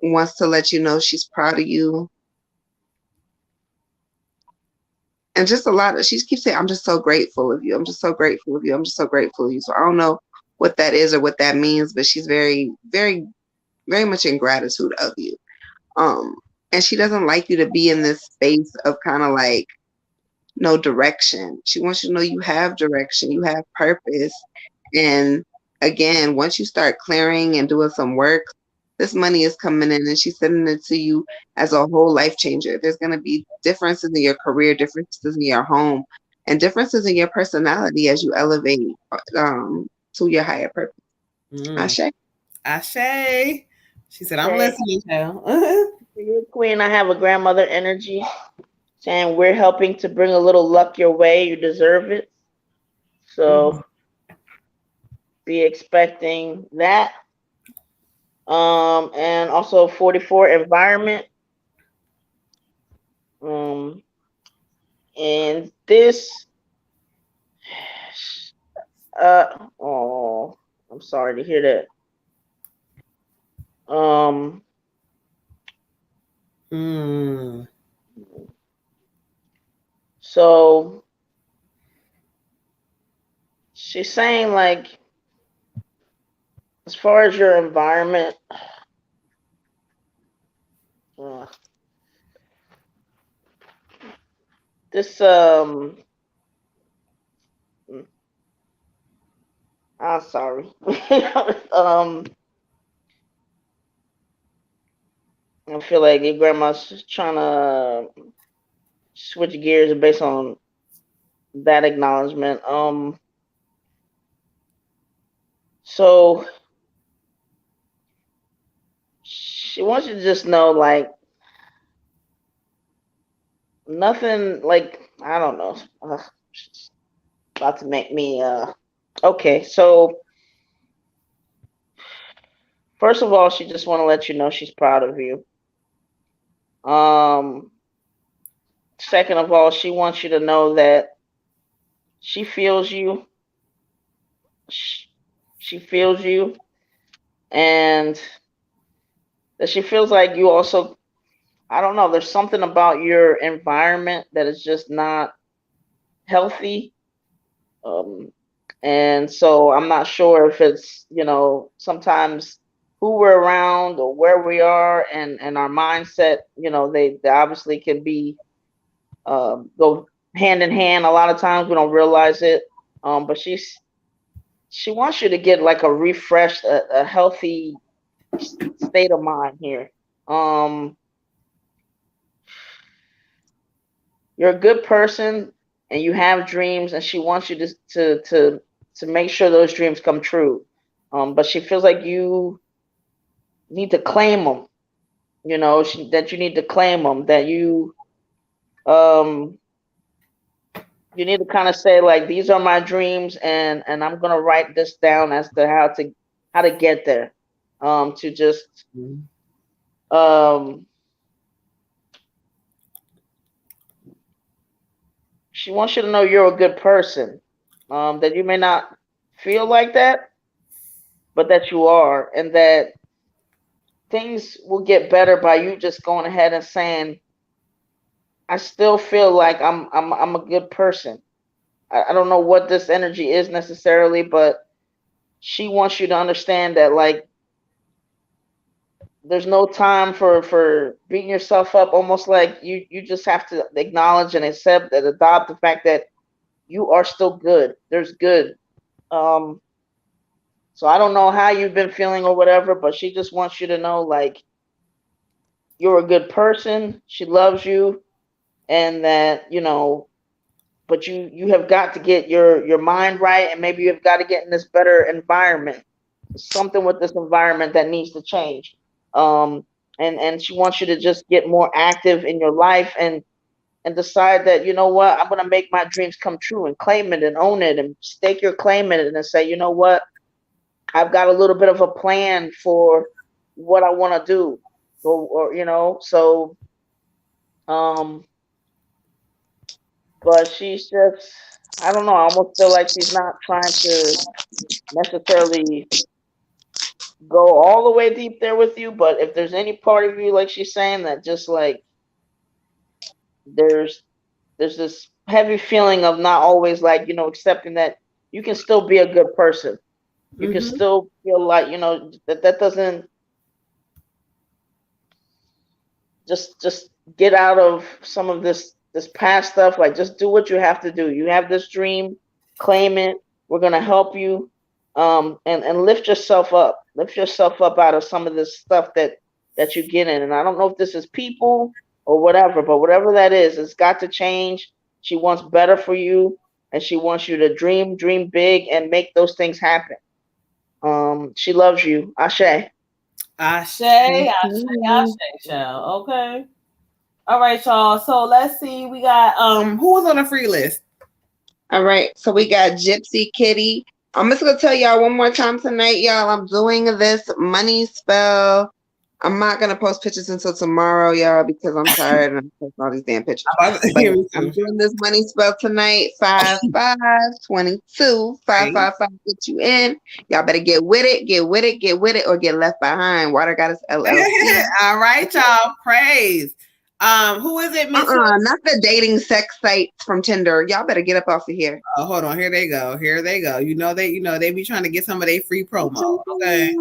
wants to let you know she's proud of you. And just a lot of, she keeps saying, I'm just so grateful of you. I'm just so grateful of you. I'm just so grateful of you. So I don't know what that is or what that means, but she's very, very, very much in gratitude of you. Um, and she doesn't like you to be in this space of kind of like, no direction. She wants you to know you have direction, you have purpose. And again, once you start clearing and doing some work, this money is coming in and she's sending it to you as a whole life changer. There's going to be differences in your career, differences in your home, and differences in your personality as you elevate to your higher purpose. Ashe. Ashe. She said, I'm Okay. listening now. For you, Queen, I have a grandmother energy saying we're helping to bring a little luck your way. You deserve it. So be expecting that. And also 44 environment. And this, oh, I'm sorry to hear that. Mm. So she's saying like, as far as your environment, this I'm sorry. I feel like your grandma's trying to switch gears based on that acknowledgement. So she wants you to just know, like, nothing, like, I don't know. She's about to make me, okay. So, first of all, she just want to let you know she's proud of you. Second of all, she wants you to know that she feels you. She feels you, and that she feels like you also, I don't know, there's something about your environment that is just not healthy. Um, and so I'm not sure if it's, sometimes who we're around or where we are and our mindset, they obviously can be go hand in hand. A lot of times we don't realize it. But she wants you to get like a refreshed, a healthy state of mind here. Um, you're a good person and you have dreams, and she wants you to make sure those dreams come true. But she feels like you need to claim them. That you need to claim them. That um you need to kind of say like, these are my dreams, and I'm gonna write this down as to how to get there. To just um she wants you to know you're a good person. That you may not feel like that, but that you are, and that things will get better by you just going ahead and saying, I still feel like I'm a good person. I don't know what this energy is necessarily, but she wants you to understand that like there's no time for beating yourself up. Almost like you just have to acknowledge and accept and adopt the fact that you are still good. There's good. Um, so I don't know how you've been feeling or whatever, but she just wants you to know like you're a good person. She loves you, and that but you have got to get your mind right, and maybe you've got to get in this better environment. Something with this environment that needs to change. Um, and she wants you to just get more active in your life and decide that, you know what, I'm gonna make my dreams come true and claim it and own it and stake your claim in it and say, you know what, I've got a little bit of a plan for what I want to do, or so um but she's just, I don't know, I almost feel like she's not trying to necessarily go all the way deep there with you, but if there's any part of you, like she's saying, that just like there's there's this heavy feeling of not always like, accepting that you can still be a good person. You can still feel like, that doesn't just get out of some of this past stuff. Like just do what you have to do. You have this dream, claim it. We're gonna help you. And lift yourself up. Lift yourself up out of some of this stuff that you get in. And I don't know if this is people or whatever, but whatever that is, it's got to change. She wants better for you, and she wants you to dream big, and make those things happen. She loves you. Ashe. Ashe, child. Okay. All right, y'all. So let's see. We got who was on the free list? All right. So we got Gypsy Kitty. I'm just gonna tell y'all one more time tonight, y'all. I'm doing this money spell. I'm not gonna post pictures until tomorrow, y'all, because I'm tired and I'm posting all these damn pictures. But I'm doing this money spell tonight. 5522 555 get you in. Y'all better get with it, or get left behind. Water Goddess LLC. All right, y'all. Praise. Who is it, Miss? Not the dating sex sites from Tinder. Y'all better get up off of here. Oh, hold on. Here they go. They be trying to get some of their free promo. Okay.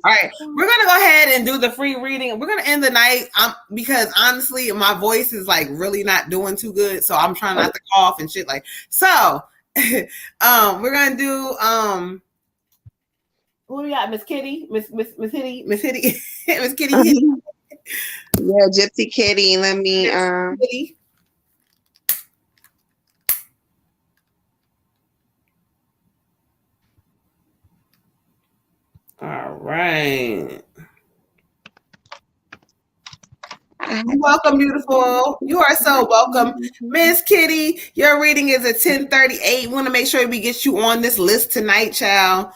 All right, we're gonna go ahead and do the free reading. We're gonna end the night because honestly, my voice is like really not doing too good, so I'm trying not to cough and shit like. So, we're gonna do who do we got? Miss Kitty, Miss Hitty, Miss Kitty. Yeah, Gypsy Kitty. Let me Kitty. All right. Welcome, beautiful. You are so welcome. Miss Kitty, your reading is at 10:38. We want to make sure we get you on this list tonight, child.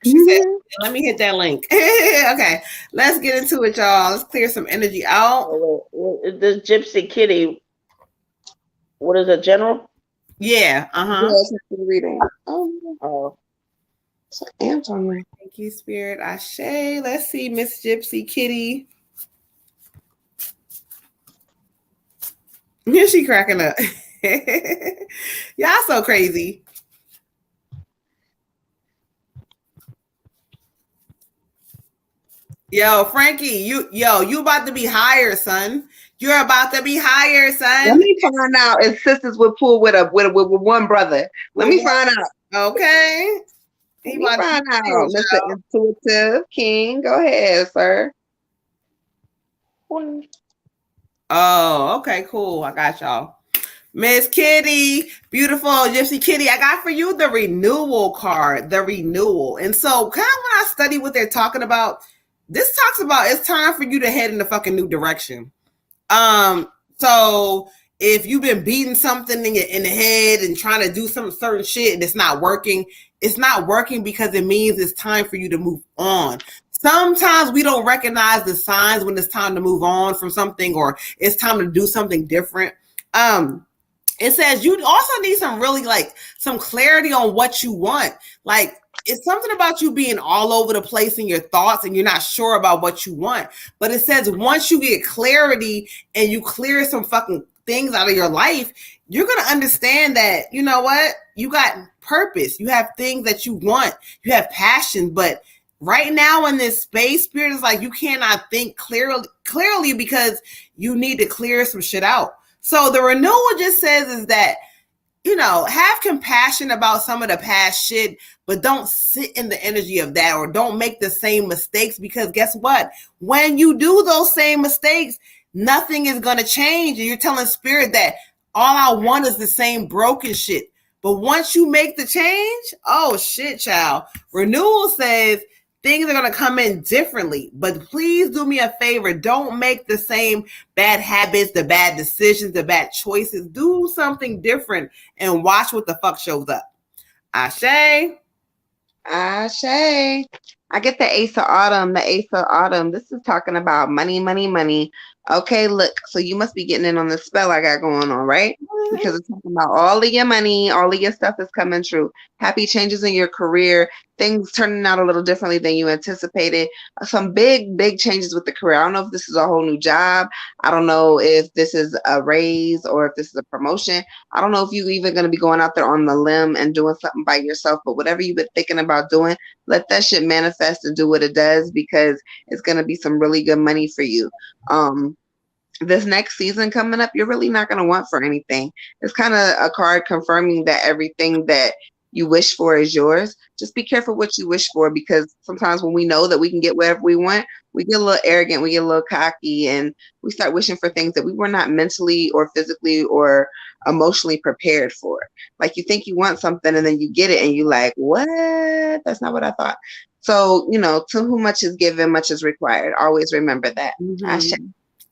She said, let me hit that link. Okay, let's get into it, y'all. Let's clear some energy out. This Gypsy Kitty, what is it, general? Yeah, Yes, reading. Oh. Thank you, Spirit. Ashe. Let's see, Miss Gypsy Kitty. Here she cracking up. Y'all so crazy. Yo, Frankie, you about to be higher, son. You're about to be higher, son. Let me find out if sisters would pull with one brother. Let me find out. Okay. Let me find out, Mr. Intuitive King. Go ahead, sir. Oh, okay, cool. I got y'all. Miss Kitty, beautiful Gypsy Kitty, I got for you the renewal card, the renewal. And so kind of when I study what they're talking about, this talks about it's time for you to head in a fucking new direction. So if you've been beating something in the head and trying to do some certain shit and it's not working because it means it's time for you to move on. Sometimes we don't recognize the signs when it's time to move on from something or it's time to do something different. It says you also need some really like some clarity on what you want. Like it's something about you being all over the place in your thoughts and you're not sure about what you want. But it says once you get clarity and you clear some fucking things out of your life, you're going to understand that, you know what? You got purpose. You have things that you want. You have passion. But right now in this space, Spirit is like you cannot think clearly because you need to clear some shit out. So the renewal just says is that, you know, have compassion about some of the past shit, but don't sit in the energy of that or don't make the same mistakes, because guess what? When you do those same mistakes, nothing is going to change. And you're telling Spirit that all I want is the same broken shit. But once you make the change, oh shit, child. Renewal says things are going to come in differently. But please do me a favor. Don't make the same bad habits, the bad decisions, the bad choices. Do something different and watch what the fuck shows up. Ashe. Ashe. I get the Ace of Autumn. The Ace of Autumn. This is talking about money, money, money. Okay, look. So you must be getting in on the spell I got going on, right? Because it's talking about all of your money, all of your stuff is coming true. Happy changes in your career, things turning out a little differently than you anticipated. Some big, big changes with the career. I don't know if this is a whole new job. I don't know if this is a raise or if this is a promotion. I don't know if you're even going to be going out there on the limb and doing something by yourself, but whatever you've been thinking about doing, let that shit manifest and do what it does, because it's going to be some really good money for you. This next season coming up, you're really not going to want for anything. It's kind of a card confirming that everything that you wish for is yours. Just be careful what you wish for, because sometimes when we know that we can get whatever we want, we get a little arrogant, we get a little cocky, and we start wishing for things that we were not mentally or physically or emotionally prepared for. Like you think you want something and then you get it and you like, what? That's not what I thought. So, you know, to whom much is given, much is required. Always remember that. Ashe.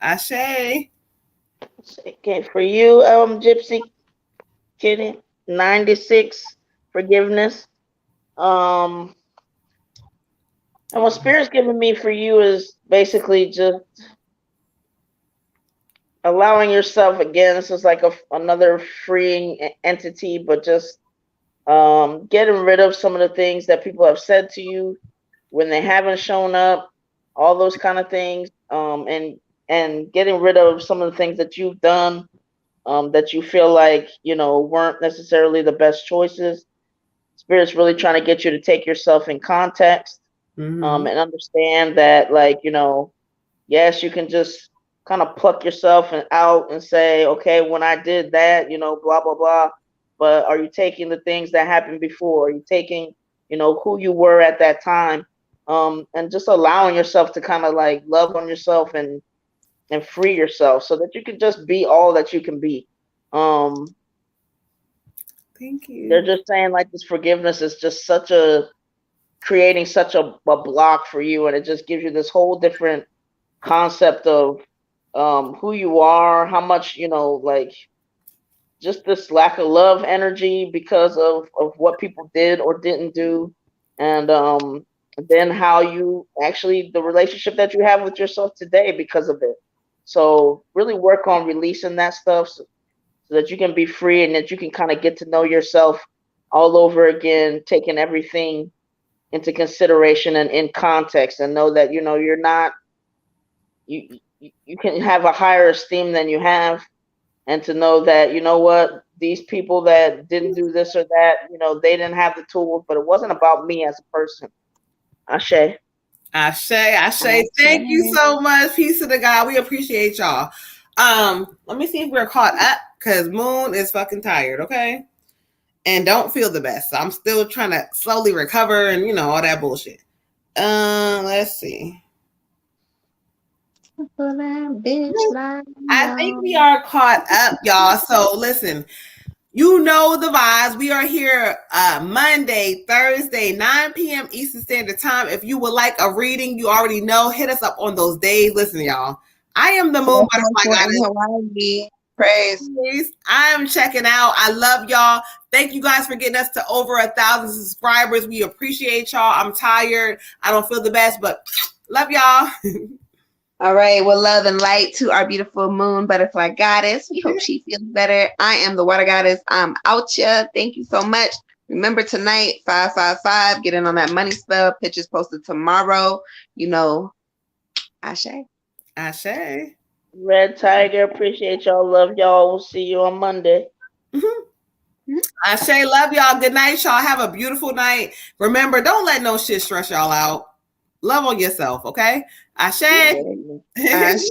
Ashe. Okay, for you, Gypsy Kitty, 96, forgiveness. And what Spirit's giving me for you is basically just allowing yourself, again, this is like another freeing entity, but just getting rid of some of the things that people have said to you when they haven't shown up, all those kind of things, and getting rid of some of the things that you've done that you feel like, you know, weren't necessarily the best choices. Spirit's really trying to get you to take yourself in context, and understand that, like, you know, yes, you can just kind of pluck yourself out and say, okay, when I did that, you know, blah, blah, blah. But are you taking the things that happened before? Are you taking, you know, who you were at that time? And just allowing yourself to kind of like love on yourself and free yourself so that you can just be all that you can be. Thank you. They're just saying like this forgiveness is just creating such a block for you, and it just gives you this whole different concept of who you are, how much, you know, like just this lack of love energy because of what people did or didn't do, and then how you actually, the relationship that you have with yourself today because of it. So really work on releasing that stuff so that you can be free and that you can kind of get to know yourself all over again, taking everything into consideration and in context, and know that, you know, you're not, you can have a higher esteem than you have, and to know that, you know what, these people that didn't do this or that, you know, they didn't have the tools, but it wasn't about me as a person. Ashe. Ashe. Thank you so much. Peace to the God. We appreciate y'all. Let me see if we're caught up, because Moon is fucking tired, okay? And don't feel the best. So I'm still trying to slowly recover and, you know, all that bullshit. Let's see. I think we are caught up, y'all. So listen, you know the vibes. We are here Monday, Thursday, 9 p.m. Eastern Standard Time. If you would like a reading, you already know. Hit us up on those days. Listen, y'all. I am the Moon Butterfly Goddess. Praise. I am checking out. I love y'all. Thank you guys for getting us to over 1,000 subscribers. We appreciate y'all. I'm tired. I don't feel the best, but love y'all. All right. Well, love and light to our beautiful Moon Butterfly Goddess. We hope she feels better. I am the Water Goddess. I'm out ya. Thank you so much Remember tonight, 555, get in on that money spell. Pictures posted tomorrow. You know, Ashe. Ashe. Red Tiger, appreciate y'all. Love y'all. We'll see you on Monday. Ashe, love y'all. Good night, y'all. Have a beautiful night. Remember, don't let no shit stress y'all out. Love on yourself, okay? Ashe. Ashe.